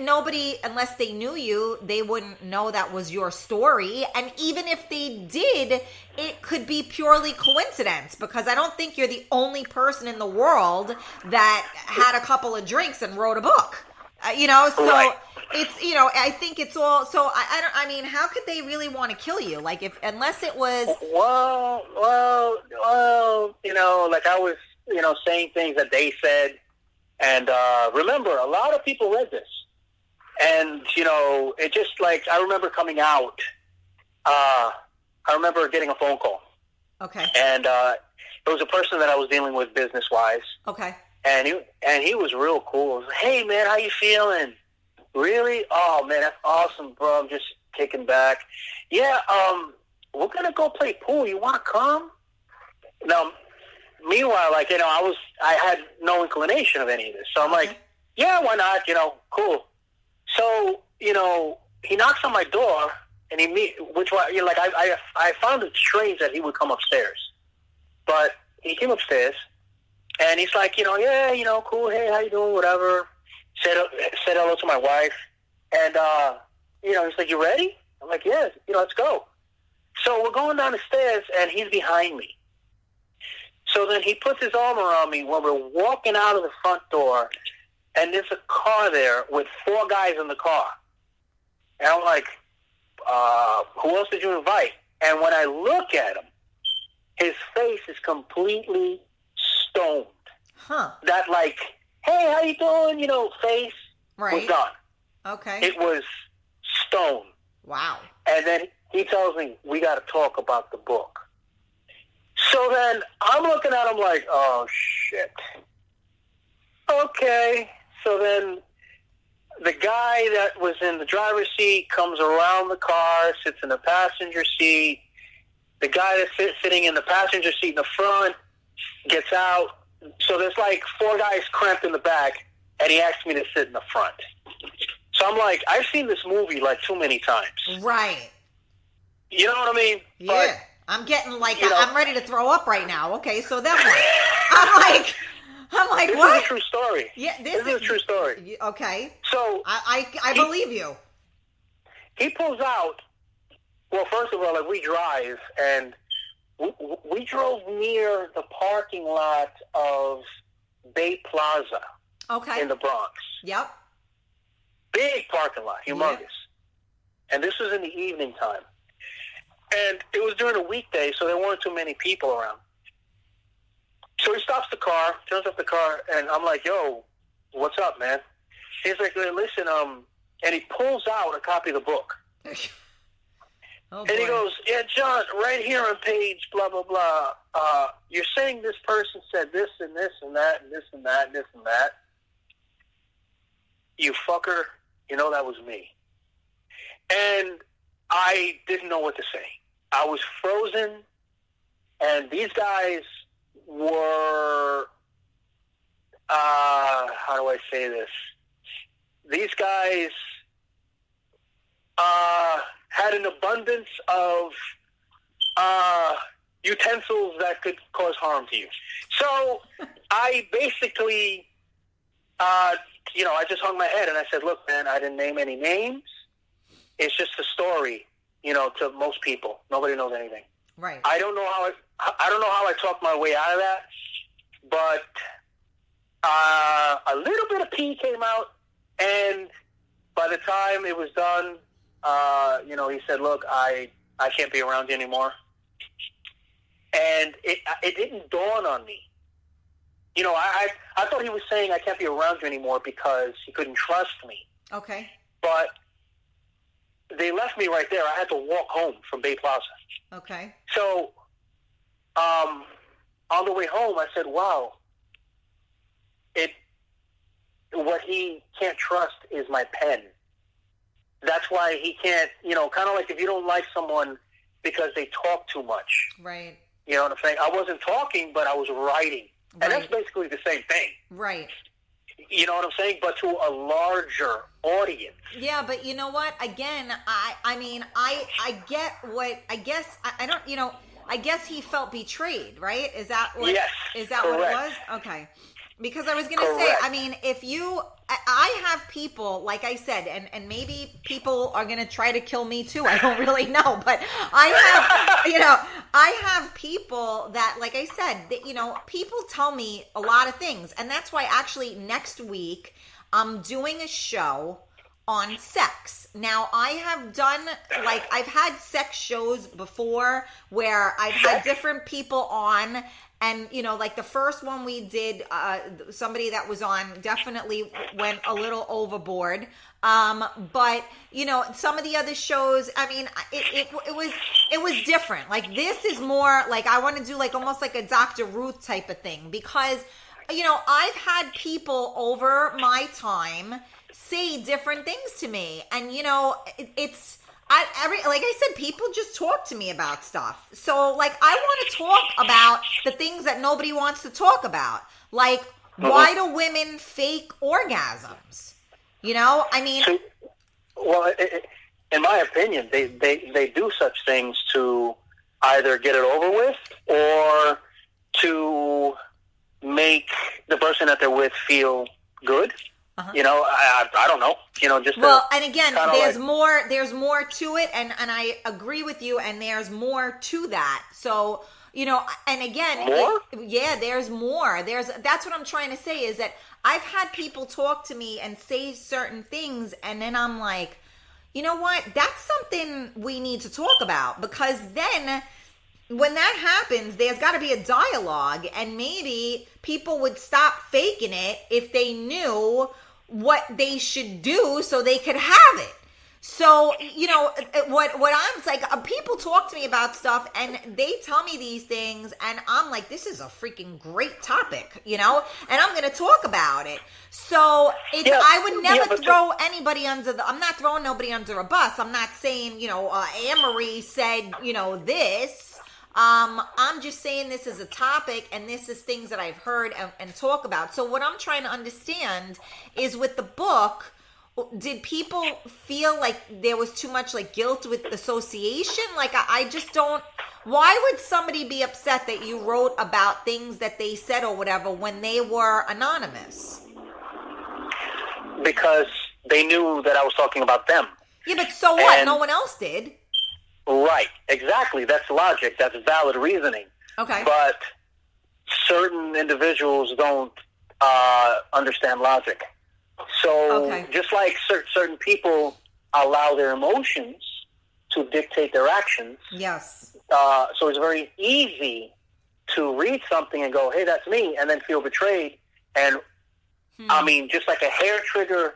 Nobody, unless they knew you, they wouldn't know that was your story. And even if they did, it could be purely coincidence, because I don't think you're the only person in the world that had a couple of drinks and wrote a book. So right. It's, I think it's all, so I mean, how could they really want to kill you? Like unless it was. Well, like I was, saying things that they said. And remember, a lot of people read this. And, it just like, I remember coming out, I remember getting a phone call. Okay. And it was a person that I was dealing with business-wise. Okay. And he was real cool. He was like, hey, man, how you feeling? Really? Oh, man, that's awesome, bro. I'm just kicking back. Yeah, we're going to go play pool. You want to come? Now, meanwhile, like, I had no inclination of any of this. So I'm like, yeah, why not? Cool. So, he knocks on my door, and I found it strange that he would come upstairs. But he came upstairs, and he's like, cool, hey, how you doing, whatever. Said hello to my wife, and, he's like, you ready? I'm like, yeah, let's go. So we're going down the stairs, and he's behind me. So then he puts his arm around me when we're walking out of the front door, and there's a car there with 4 guys in the car. And I'm like, who else did you invite? And when I look at him, his face is completely stoned. Huh. That like, hey, how you doing? Face was gone. Okay. It was stone. Wow. And then he tells me, we got to talk about the book. So then I'm looking at him like, oh, shit. Okay. So then the guy that was in the driver's seat comes around the car, sits in the passenger seat. The guy that's sitting in the passenger seat in the front gets out. So there's like 4 guys cramped in the back, and he asked me to sit in the front. So I'm like, I've seen this movie like too many times. Right. You know what I mean? Yeah. But, I'm getting like, I'm ready to throw up right now. Okay, so then what? I'm like, this what? This is a true story. Yeah, this is a true story. Okay. So I believe you. He pulls out. Well, first of all, like we drive, and we drove near the parking lot of Bay Plaza. Okay. In the Bronx. Yep. Big parking lot, humongous. Yep. And this was in the evening time. And it was during a weekday, so there weren't too many people around. So he stops the car, turns off the car, and I'm like, yo, what's up, man? He's like, listen, and he pulls out a copy of the book. Oh, and he goes, yeah, John, right here on page blah, blah, blah, you're saying this person said this and this and that and this and that and this and that. You fucker, that was me. And I didn't know what to say. I was frozen, and these guys were, how do I say this? These guys had an abundance of utensils that could cause harm to you. So I basically, I just hung my head, and I said, look, man, I didn't name any names. It's just a story. to most people. Nobody knows anything. Right. I don't know how I talked my way out of that, but a little bit of pee came out, and by the time it was done, he said, "Look, I can't be around you anymore." And it didn't dawn on me. I thought he was saying I can't be around you anymore because he couldn't trust me. Okay. But they left me right there. I had to walk home from Bay Plaza. Okay. So, on the way home, I said, "Wow, what he can't trust is my pen. That's why he can't, kind of like if you don't like someone because they talk too much." Right. You know what I'm saying? I wasn't talking, but I was writing. Right. And that's basically the same thing. Right. You know what I'm saying? But to a larger audience. Yeah, but you know what? Again, I get what, I guess, I don't, I guess he felt betrayed, right? Is that what, yes, is that correct. what it was? Okay. Because I was going to say, I have people, like I said, and maybe people are going to try to kill me too. I don't really know, but I have people that, like I said, that, people tell me a lot of things. And that's why actually next week I'm doing a show on sex. Now, I have done, I've had sex shows before where I've had different people on. And, the first one we did, somebody that was on definitely went a little overboard. But, some of the other shows, it was different. Like, this is more, I want to do, almost like a Dr. Ruth type of thing. Because, I've had people over my time say different things to me. And, it's... like I said, people just talk to me about stuff. So, I want to talk about the things that nobody wants to talk about. Like, why do women fake orgasms? Well, in my opinion, they do such things to either get it over with or to make the person that they're with feel good. Uh-huh. I don't know. And again, there's more to it, and I agree with you, and there's more to that. So, and again, more? There's more. That's what I'm trying to say is that I've had people talk to me and say certain things, and then I'm like, you know what? That's something we need to talk about, because then when that happens, there's got to be a dialogue, and maybe people would stop faking it if they knew what they should do so they could have it. So, what I'm like, people talk to me about stuff and they tell me these things, and I'm like, this is a freaking great topic, and I'm going to talk about it. So I would never throw anybody I'm not throwing nobody under a bus. I'm not saying, Anne-Marie said, this. I'm just saying this is a topic, and this is things that I've heard and talk about. So what I'm trying to understand is, with the book, did people feel like there was too much guilt with association? I just don't. Why would somebody be upset that you wrote about things that they said or whatever when they were anonymous? Because they knew that I was talking about them. Yeah, but so what? No one else did. Right, exactly. That's logic. That's valid reasoning. Okay. But certain individuals don't understand logic. So just like certain people allow their emotions to dictate their actions. Yes. So it's very easy to read something and go, hey, that's me, and then feel betrayed. And, just like a hair trigger,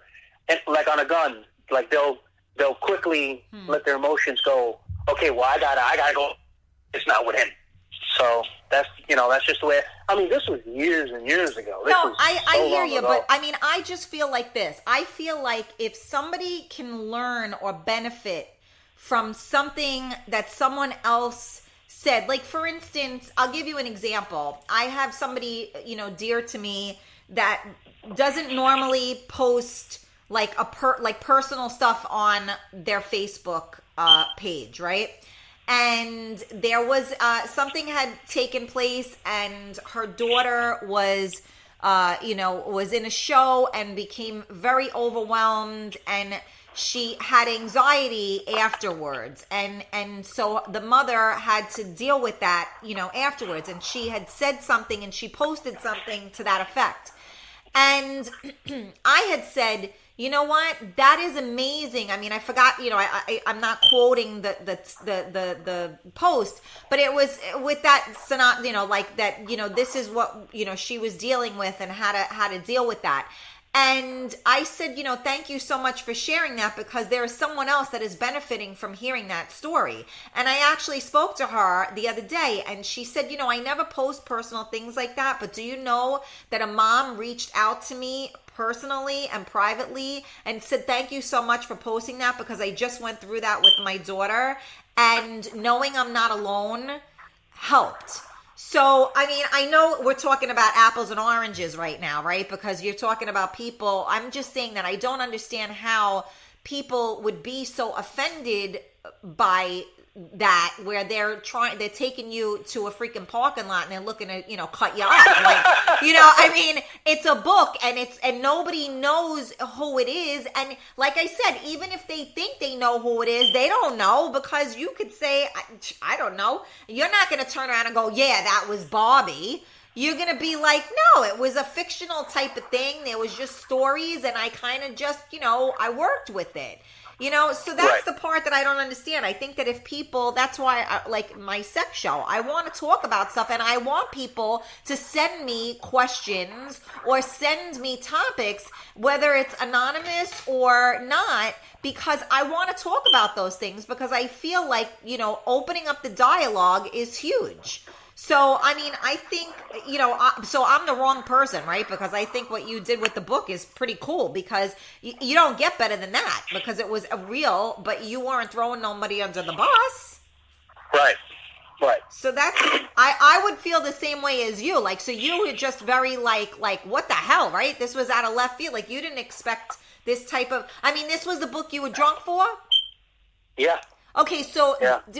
like on a gun, they'll quickly let their emotions go, okay, well, I gotta go. It's not with him. So that's just the way. This was years and years ago. I hear you, but I just feel like this. I feel like if somebody can learn or benefit from something that someone else said, like for instance, I'll give you an example. I have somebody, dear to me that doesn't normally post personal stuff on their Facebook page, right? And there was something had taken place, and her daughter was in a show and became very overwhelmed, and she had anxiety afterwards, and so the mother had to deal with that, afterwards, and she had said something and she posted something to that effect. And I had said, you know what? That is amazing. I mean, I forgot, I'm not quoting the post, but it was with that, like that, this is what, she was dealing with and how to deal with that. And I said, thank you so much for sharing that, because there is someone else that is benefiting from hearing that story. And I actually spoke to her the other day, and she said, I never post personal things like that, but do you know that a mom reached out to me personally and privately and said, thank you so much for posting that, because I just went through that with my daughter, and knowing I'm not alone helped. So, I mean, I know we're talking about apples and oranges right now, right? Because you're talking about people. I'm just saying that I don't understand how people would be so offended by that, where they're taking you to a freaking parking lot and they're looking to, cut you up. Like, I mean, it's a book, and nobody knows who it is. And like I said, even if they think they know who it is, they don't know, because you could say, I don't know. You're not going to turn around and go, yeah, that was Bobby. You're going to be like, no, it was a fictional type of thing. There was just stories, and I kind of just, I worked with it. So that's the part that I don't understand. I think that if people, that's why I, like my sex show, I want to talk about stuff, and I want people to send me questions or send me topics, whether it's anonymous or not, because I want to talk about those things, because I feel like, opening up the dialogue is huge. So, I mean, I think, so I'm the wrong person, right? Because I think what you did with the book is pretty cool, because you don't get better than that, because it was real, but you weren't throwing nobody under the bus. Right. So that's, I would feel the same way as you. Like, so you were just very like, what the hell, right? This was out of left field. Like, you didn't expect this type of, I mean, this was the book you were drunk for? Yeah. Okay, so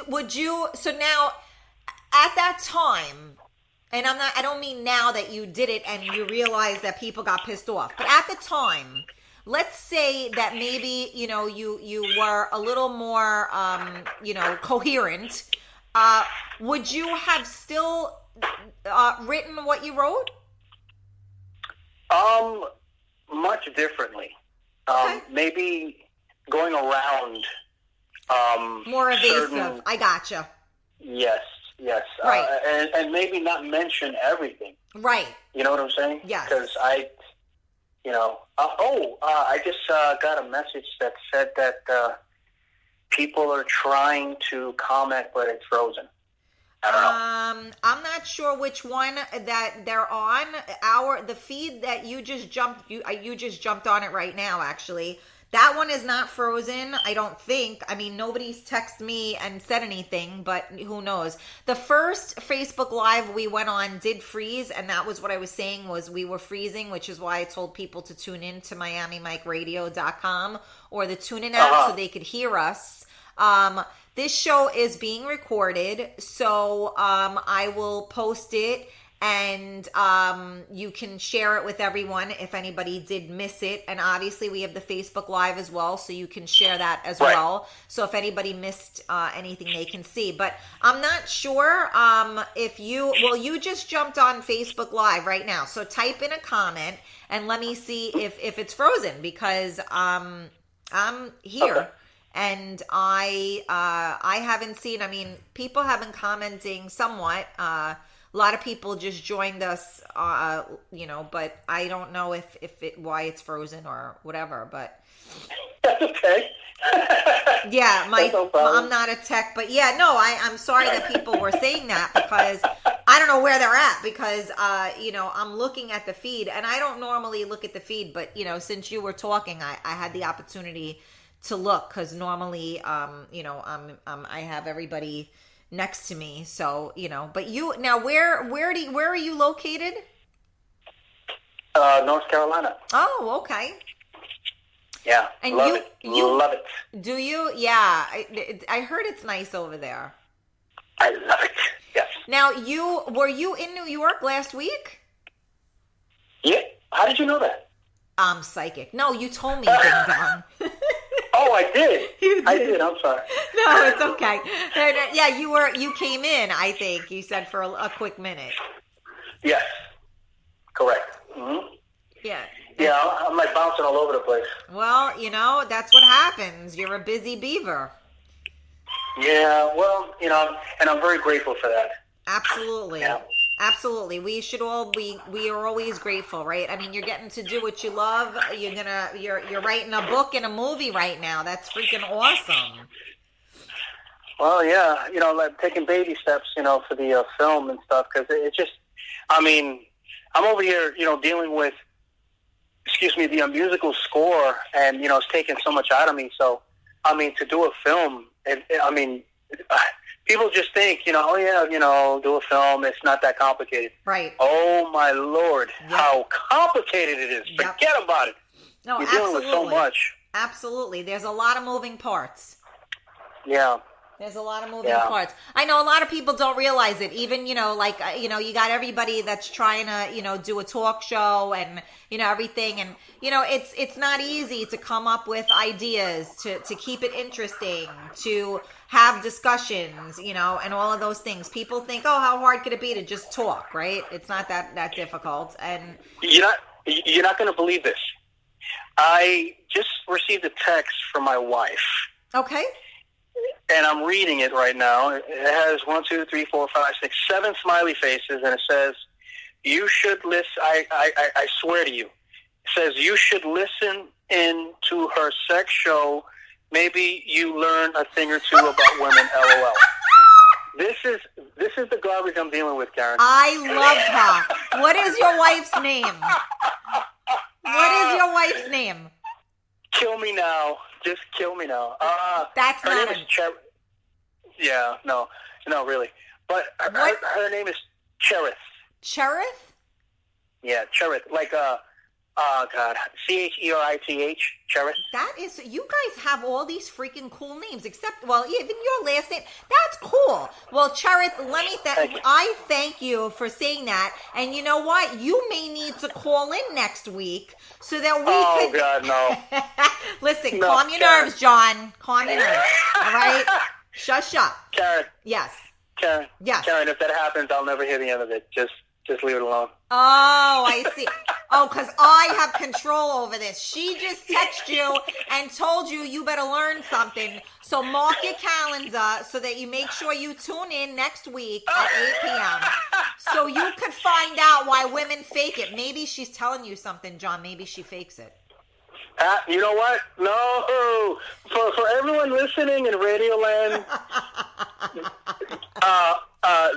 would you, so now, at that time, and I don't mean now that you did it and you realize that people got pissed off, but at the time, let's say that maybe, you were a little more, coherent. Would you have still written what you wrote? Much differently. Okay. Maybe going around. More evasive. I gotcha. Yes. Right. And maybe not mention everything. Right. You know what I'm saying? Yes. Because I just got a message that said that people are trying to comment, but it's frozen. I don't know. I'm not sure which one that they're on. The feed that you just jumped on it right now, actually. That one is not frozen, I don't think. I mean, nobody's texted me and said anything, but who knows. The first Facebook Live we went on did freeze, and that was what I was saying, was we were freezing, which is why I told people to tune in to MiamiMikeRadio.com or the TuneIn app so they could hear us. This show is being recorded, so I will post it. And you can share it with everyone if anybody did miss it. And obviously we have the Facebook Live as well, so you can share that as well. So if anybody missed anything, they can see. But I'm not sure if you just jumped on Facebook Live right now. So type in a comment and let me see if it's frozen, because I'm here. Okay. And I haven't seen, I mean, people have been commenting somewhat. A lot of people just joined us, but I don't know why it's frozen or whatever, but. That's okay. Yeah, I'm not a tech, but yeah, no, I'm sorry that people were saying that, because I don't know where they're at, because, I'm looking at the feed, and I don't normally look at the feed, but, since you were talking, I had the opportunity to look, because normally, I have everybody next to me, so but you now where are you located? North Carolina. Oh, okay. Yeah, and love it. Do you? Yeah, I heard it's nice over there. I love it. Yes. Now, were you in New York last week? Yeah. How did you know that? I'm psychic. No, you told me, ding dong. Oh, I did. You did. I did. I'm sorry. No, it's okay. Yeah, you came in, I think. You said for a quick minute. Yes. Correct. Mm-hmm. Yeah. Yeah, I'm like bouncing all over the place. Well, that's what happens. You're a busy beaver. Yeah, well, and I'm very grateful for that. Absolutely. Yeah. Absolutely. We are always grateful, right? I mean, you're getting to do what you love. You're writing a book and a movie right now. That's freaking awesome. Well, yeah, like taking baby steps, for the film and stuff, because it just, I mean, I'm over here, dealing with, the musical score, and, it's taken so much out of me. So, I mean, to do a film, people just think, do a film. It's not that complicated. Right. Oh, my Lord, how complicated it is. Yep. Forget about it. No, You're absolutely. dealing with so much. Absolutely. There's a lot of moving parts. Yeah. There's a lot of moving parts. I know a lot of people don't realize it. Even, you got everybody that's trying to, do a talk show and, everything. And, it's not easy to come up with ideas, to keep it interesting, to have discussions, and all of those things. People think, oh, how hard could it be to just talk, right? It's not that difficult. And you're not going to believe this. I just received a text from my wife. Okay. And I'm reading it right now. It has 1, 2, 3, 4, 5, 6, 7 smiley faces, and it says, "You should listen." I swear to you, it says you should listen in to her sex show. Maybe you learn a thing or two about women. LOL. This is the garbage I'm dealing with, Karen. I love her. What is your wife's name? What is your wife's name? Kill me now. Just kill me now. That's her not name is Yeah, no, really. But her name is Cherith. Cherith? Yeah, Cherith. Like God, Cherith. Cherith. That is, you guys have all these freaking cool names, except, well, even your last name. That's cool. Well, Cherith, I thank you for saying that. And you know what? You may need to call in next week so that we could. Oh, God, no. Listen, calm your nerves, John. Calm your nerves. All right? Shush up. Karen. Yes. Karen. Yes. Karen, if that happens, I'll never hear the end of it. Just leave it alone. Oh, I see. Oh, because I have control over this. She just texted you and told you better learn something. So mark your calendar so that you make sure you tune in next week at 8 p.m. so you could find out why women fake it. Maybe she's telling you something, John. Maybe she fakes it. You know what? No. For everyone listening in Radio Land,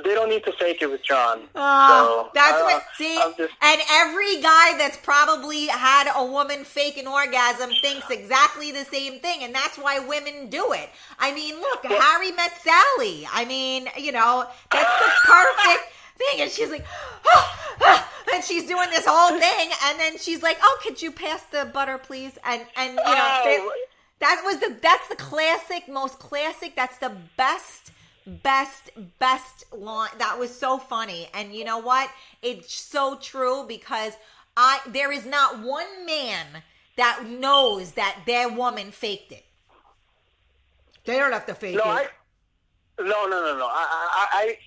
they don't need to fake it with John. That's what. See, and every guy that's probably had a woman fake an orgasm thinks exactly the same thing, and that's why women do it. I mean, look, Harry Met Sally. I mean, that's the perfect thing, and she's like, and she's doing this whole thing, and then she's like, "Oh, could you pass the butter, please?" And that's the classic, most classic. That's the best line. That was so funny, and you know what? It's so true because there is not one man that knows that their woman faked it. They don't have to fake it. No.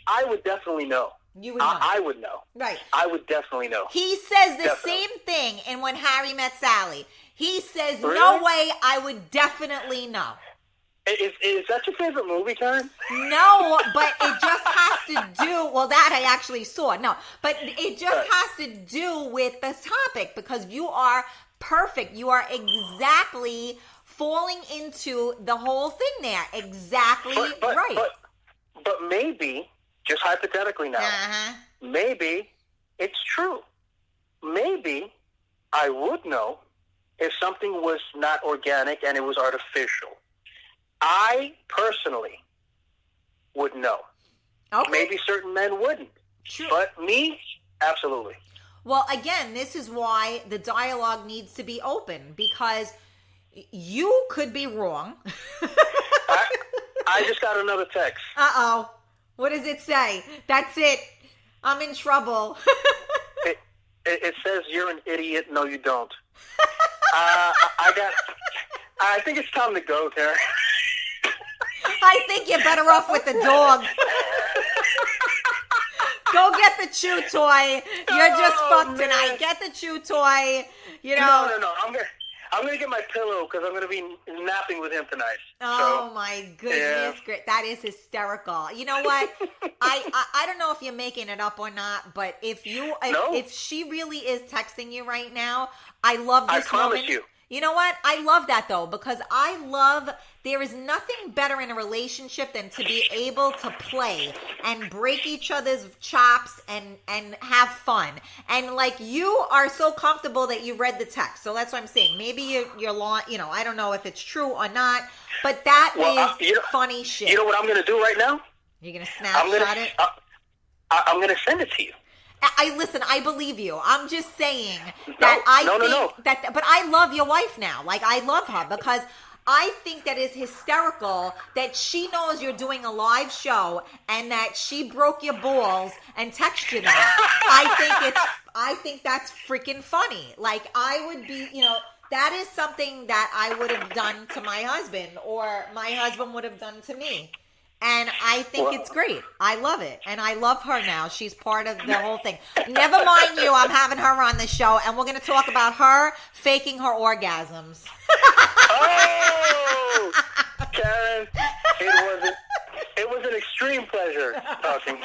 I would definitely know. You would know. I would know. Right. I would definitely know. He says the same thing in When Harry Met Sally. He says, really? No way, I would definitely know. Is that your favorite movie, Karen? No, but it just has to do, well, that I actually saw. No, but it just has to do with the topic because you are perfect. You are exactly falling into the whole thing there. Exactly right. But maybe, just hypothetically now, maybe it's true. Maybe I would know if something was not organic and it was artificial. I personally would know. Okay. Maybe certain men wouldn't. True. But me, absolutely. Well, again, this is why the dialogue needs to be open because you could be wrong. I just got another text. Uh-oh. What does it say? That's it. I'm in trouble. It says you're an idiot. No, you don't. I think it's time to go, Karen. I think you're better off with the dog. Go get the chew toy. You're just fucked tonight. Get the chew toy. You know. No. I'm gonna get my pillow because I'm gonna be napping with him tonight. Oh my goodness, great! That is hysterical. You know what? I don't know if you're making it up or not, but if she really is texting you right now, I love this woman. I promise you. You know what? I love that though, because there is nothing better in a relationship than to be able to play and break each other's chops and have fun. And like, you are so comfortable that you read the text. So that's what I'm saying. Maybe you're I don't know if it's true or not, but that is funny shit. You know what I'm going to do right now? You're going to snapshot it? I'm going to send it to you. Listen, I believe you. I'm just saying that but I love your wife now. Like, I love her because I think that is hysterical that she knows you're doing a live show and that she broke your balls and texted you that. I think that's freaking funny. Like, I would be, that is something that I would have done to my husband or my husband would have done to me. And I think it's great. I love it. And I love her now. She's part of the whole thing. Never mind you. I'm having her on the show. And we're going to talk about her faking her orgasms. Oh! Karen, it was an extreme pleasure talking.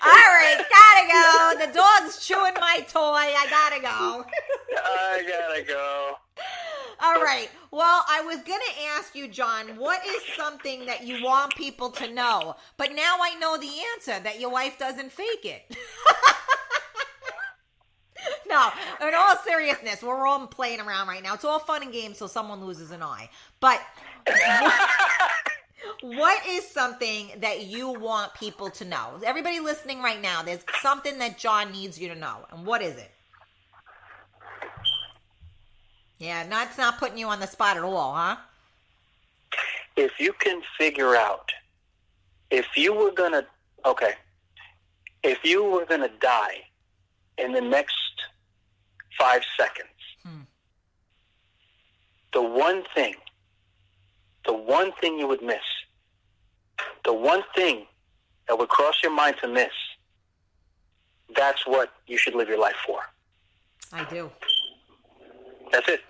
All right, gotta go. The dog's chewing my toy. I gotta go. All right. Well, I was going to ask you, John, what is something that you want people to know? But now I know the answer, that your wife doesn't fake it. No, in all seriousness, we're all playing around right now. It's all fun and games, so someone loses an eye. But what is something that you want people to know? Everybody listening right now, there's something that John needs you to know. And what is it? Yeah, that's not putting you on the spot at all, huh? If you can figure out, if you were going to die in the next 5 seconds, the one thing you would miss, the one thing that would cross your mind to miss, that's what you should live your life for. I do. That's it.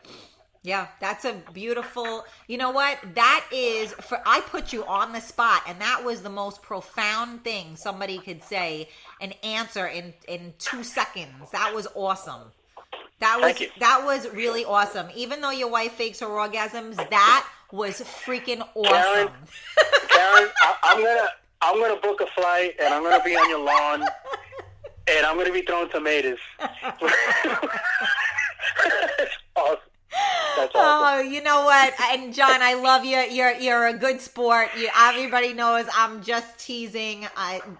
Yeah, that's a beautiful, you know what? That is, I put you on the spot, and that was the most profound thing somebody could say, an answer in 2 seconds. That was awesome. That was really awesome. Even though your wife fakes her orgasms, that was freaking awesome. Karen, I'm gonna book a flight, and I'm gonna be on your lawn, and I'm gonna be throwing tomatoes. Awesome. That's awesome. Oh, you know what? And John, I love you. You're a good sport. Everybody knows I'm just teasing.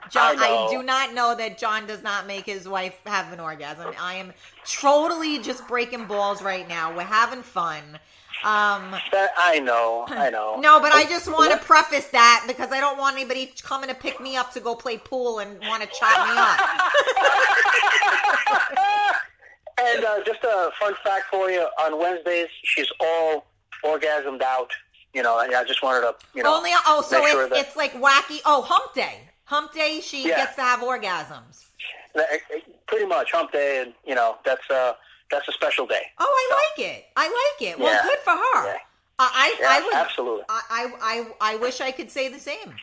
John, I do not know that John does not make his wife have an orgasm. I am totally just breaking balls right now. We're having fun. I know. No, but I just want to preface that because I don't want anybody coming to pick me up to go play pool and want to chop me up. And just a fun fact for you, on Wednesdays, she's all orgasmed out. And I just wanted to, it's like wacky. Oh, hump day. Hump day, she gets to have orgasms. Pretty much, hump day, and, that's a special day. Oh, I like it. Well, good for her. Yeah. I would, absolutely. I wish I could say the same.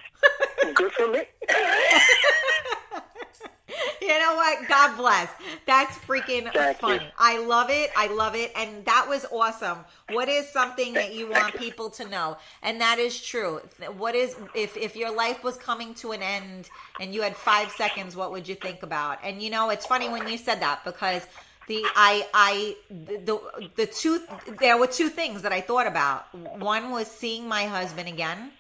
Good for me. You know what? God bless. That's freaking funny. You. I love it. And that was awesome. What is something that you want people to know? And that is true. What is, if your life was coming to an end and you had 5 seconds, what would you think about? And it's funny when you said that because there were two things that I thought about. One was seeing my husband again.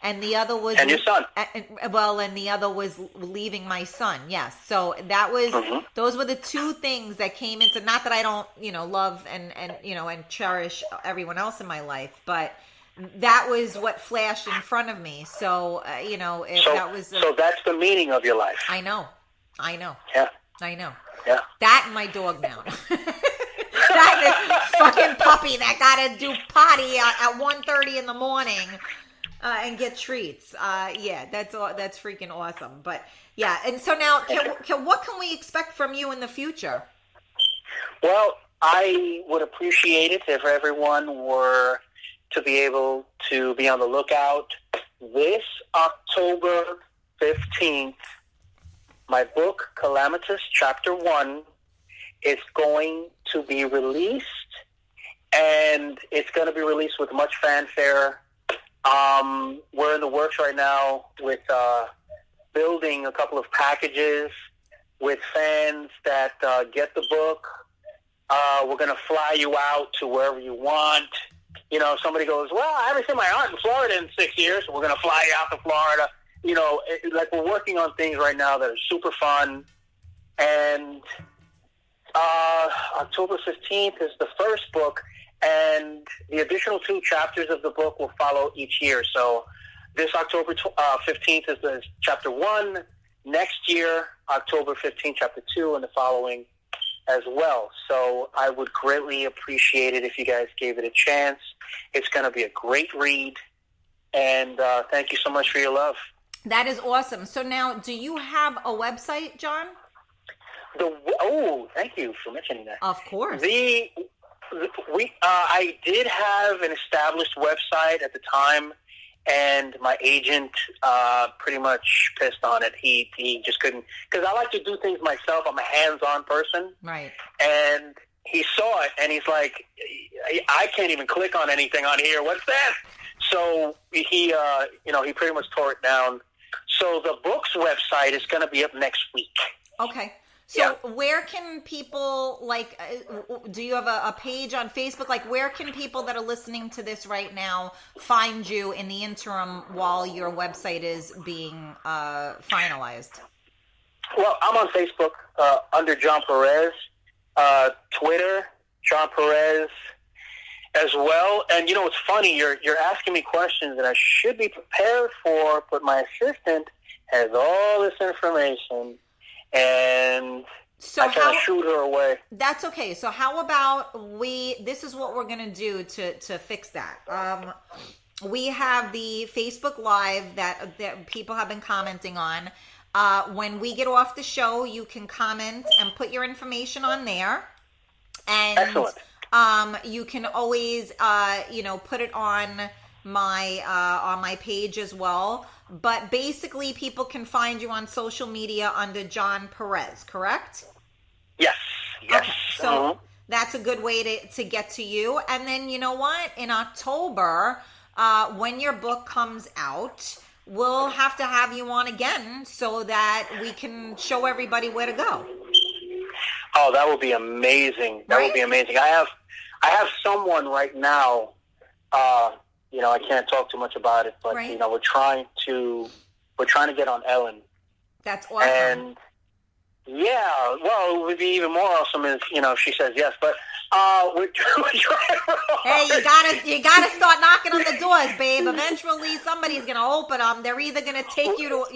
And the other was, and your son. And the other was leaving my son. Yes, so that was those were the two things that came into. Not that I don't, love and cherish everyone else in my life, but that was what flashed in front of me. So that was. So that's the meaning of your life. I know. Yeah. I know. Yeah. That and my dog now. this fucking puppy that gotta do potty at 1:30 in the morning and get treats. Yeah, that's freaking awesome. But yeah, and so now, what can we expect from you in the future? Well, I would appreciate it if everyone were to be able to be on the lookout. This October 15th, my book, Calamitous, Chapter 1, is going to be released, and it's going to be released with much fanfare. We're in the works right now with building a couple of packages with fans that get the book. We're going to fly you out to wherever you want. You know, somebody goes, well, I haven't seen my aunt in Florida in 6 years. We're going to fly you out to Florida. You know, like we're working on things right now that are super fun. And October 15th is the first book, and the additional 2 chapters of the book will follow each year. So this October 15th is the Chapter 1. Next year, October 15th, Chapter 2, and the following as well. So I would greatly appreciate it if you guys gave it a chance. It's going to be a great read, and thank you so much for your love. That is awesome. So now, do you have a website, John? Thank you for mentioning that. Of course. I did have an established website at the time, and my agent pretty much pissed on it. He just couldn't, because I like to do things myself. I'm a hands-on person. Right. And he saw it, and he's like, I can't even click on anything on here. What's that? So he pretty much tore it down. So the book's website is going to be up next week. Okay. So where can people, like, do you have a page on Facebook? Like, where can people that are listening to this right now find you in the interim while your website is being finalized? Well, I'm on Facebook under John Perez, Twitter, John Perez as well. And, you know, it's funny, you're asking me questions that I should be prepared for, but my assistant has all this information. And so I kind of shoot her away. That's okay. So how about this is what we're going to do to fix that. We have the Facebook Live that people have been commenting on. When we get off the show, you can comment and put your information on there. And excellent. You can always, put it on my page as well. But basically, people can find you on social media under John Perez, correct? Yes. Okay. So that's a good way to get to you. And then, you know what? In October, when your book comes out, we'll have to have you on again so that we can show everybody where to go. Oh, that would be amazing. That would be amazing. I have someone right now. I can't talk too much about it, but we're trying to get on Ellen. That's awesome. And it would be even more awesome if she says yes. But we're trying. Hey, you gotta start knocking on the doors, babe. Eventually, somebody's gonna open them. They're either gonna take you to,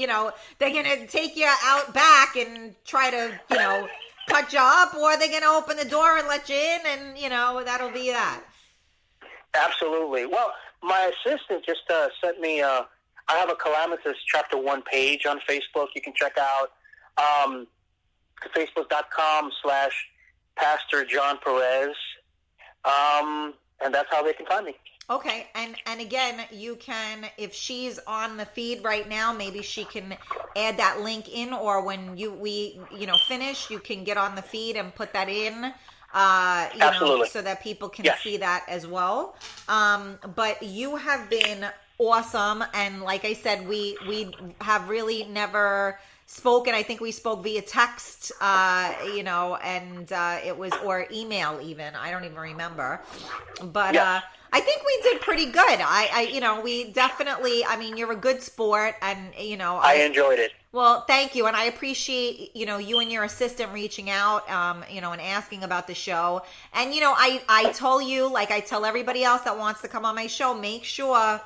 they're gonna take you out back and try to, cut you up, or they're gonna open the door and let you in, and that'll be that. Absolutely. Well, my assistant just sent me, I have a Calamitous Chapter 1 page on Facebook you can check out. Facebook.com/Pastor John Perez. And that's how they can find me. Okay. And again, you can, if she's on the feed right now, maybe she can add that link in, or when we finish, you can get on the feed and put that in. So that people can see that as well. But you have been awesome. And like I said, we have really never spoken. I think we spoke via text, and it was, or email even. I don't even remember. But I think we did pretty good. We definitely, you're a good sport, and, I enjoyed it. Well, thank you. And I appreciate, you and your assistant reaching out, and asking about the show. And, I told you, like I tell everybody else that wants to come on my show, make sure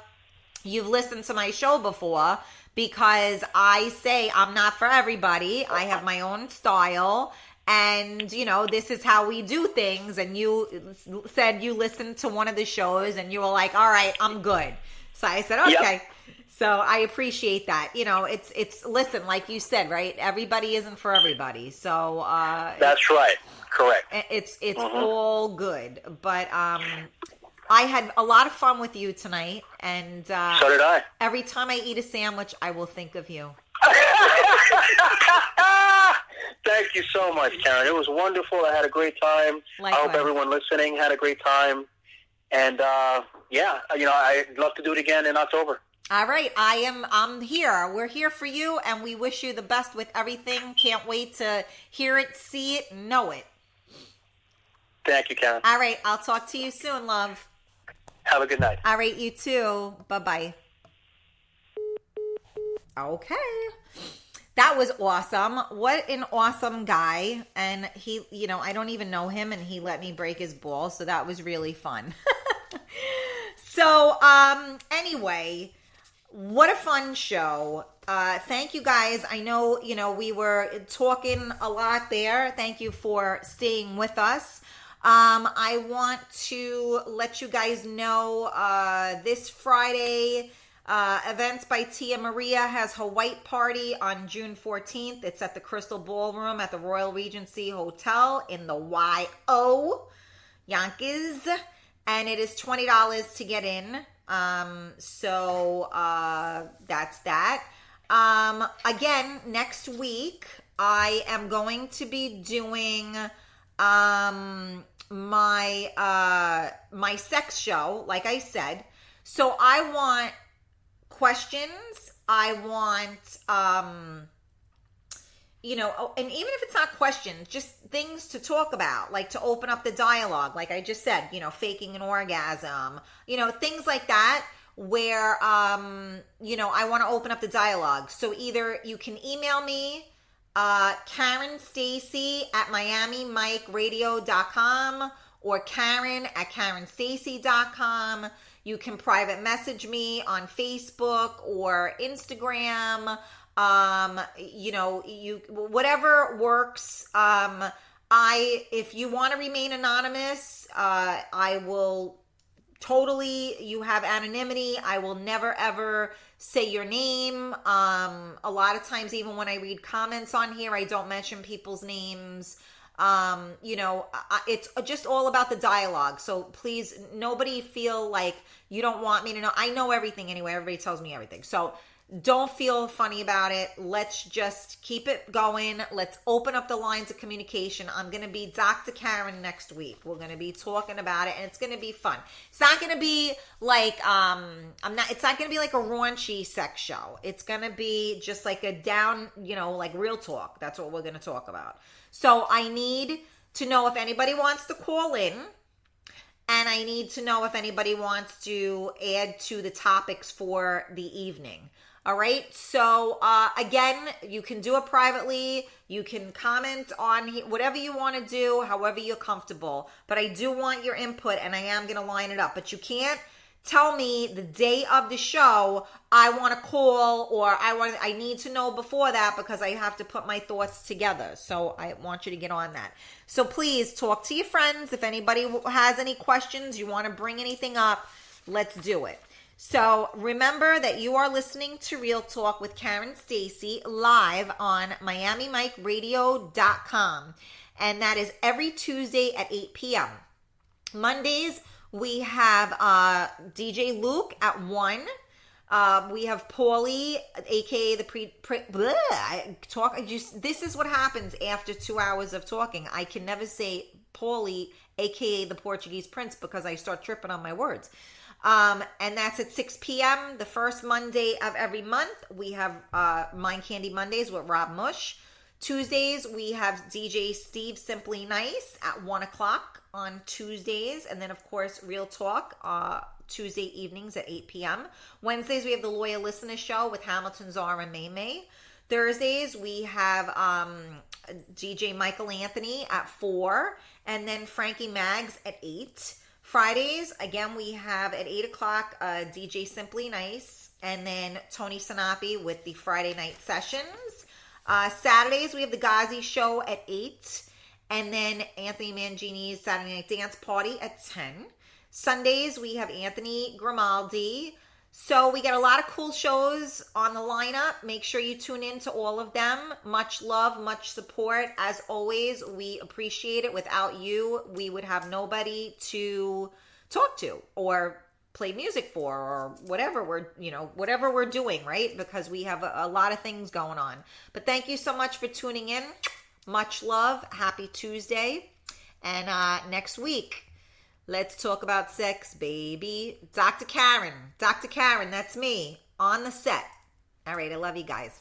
you've listened to my show before, because I say I'm not for everybody. I have my own style, And, this is how we do things. And you said you listened to one of the shows and you were like, all right, I'm good. So I said, okay. Yep. So I appreciate that. It's listen, like you said, right? Everybody isn't for everybody. So that's right. Correct. It's all good. But I had a lot of fun with you tonight, and so did I. Every time I eat a sandwich, I will think of you. Thank you so much, Karen. It was wonderful. I had a great time. Likewise. I hope everyone listening had a great time. And I'd love to do it again in October. All right. I'm here. We're here for you, and we wish you the best with everything. Can't wait to hear it, see it, know it. Thank you, Karen. All right. I'll talk to you soon, love. Have a good night. All right. You too. Bye-bye. Okay. That was awesome. What an awesome guy. And he, I don't even know him, and he let me break his balls. So that was really fun. So, anyway, what a fun show. Thank you guys. I know, we were talking a lot there. Thank you for staying with us. I want to let you guys know, this Friday, Events by Tia Maria has her white party on June 14th. It's at the Crystal Ballroom at the Royal Regency Hotel in the YO, Yonkers. And it is $20 to get in. So that's that. Again, next week, I am going to be doing my sex show, like I said. So I want questions. I want, and even if it's not questions, just things to talk about, like to open up the dialogue, like I just said, faking an orgasm, things like that, where, I want to open up the dialogue. So either you can email me, Karen Stacy at MiamiMikeRadio.com or Karen at KarenStacy.com. You can private message me on Facebook or Instagram. Whatever works. If you want to remain anonymous, I will totally, you have anonymity. I will never ever say your name. A lot of times, even when I read comments on here, I don't mention people's names. It's just all about the dialogue. So please, nobody feel like you don't want me to know. I know everything anyway. Everybody tells me everything. So don't feel funny about it. Let's just keep it going. Let's open up the lines of communication. I'm going to be Dr. Karen next week. We're going to be talking about it, and it's going to be fun. It's not going to be like, it's not going to be like a raunchy sex show. It's going to be just like a down, like real talk. That's what we're going to talk about. So I need to know if anybody wants to call in, and I need to know if anybody wants to add to the topics for the evening. All right. So, again, you can do it privately. You can comment on whatever you want to do, however you're comfortable. But I do want your input, and I am going to line it up. But you can't tell me the day of the show, I want to call, or I need to know before that, because I have to put my thoughts together. So I want you to get on that. So please talk to your friends. If anybody has any questions, you want to bring anything up, let's do it. So remember that you are listening to Real Talk with Karen Stacy live on MiamiMikeRadio.com. And that is every Tuesday at 8 p.m. Mondays, we have DJ Luke at 1. We have Paulie, aka the this is what happens after 2 hours of talking. I can never say Paulie, aka the Portuguese Prince, because I start tripping on my words. And that's at 6 p.m. the first Monday of every month. We have Mind Candy Mondays with Rob Mush. Tuesdays, we have DJ Steve Simply Nice at 1 o'clock on Tuesdays. And then, of course, Real Talk Tuesday evenings at 8 p.m. Wednesdays, we have the Loyal Listener Show with Hamilton Czar and May May. Thursdays, we have DJ Michael Anthony at 4. And then Frankie Maggs at 8. Fridays, again, we have at 8 o'clock DJ Simply Nice, and then Tony Sanapi with the Friday night sessions. Saturdays, we have the Ghazi Show at 8. And then Anthony Mangini's Saturday Night Dance Party at 10. Sundays, we have Anthony Grimaldi. So we get a lot of cool shows on the lineup. Make sure you tune in to all of them. Much love, much support. As always, we appreciate it. Without you, we would have nobody to talk to or play music for or whatever we're doing, right? Because we have a lot of things going on. But thank you so much for tuning in. Much love. Happy Tuesday. And next week, let's talk about sex, baby. Dr. Karen, that's me on the set. All right, I love you guys.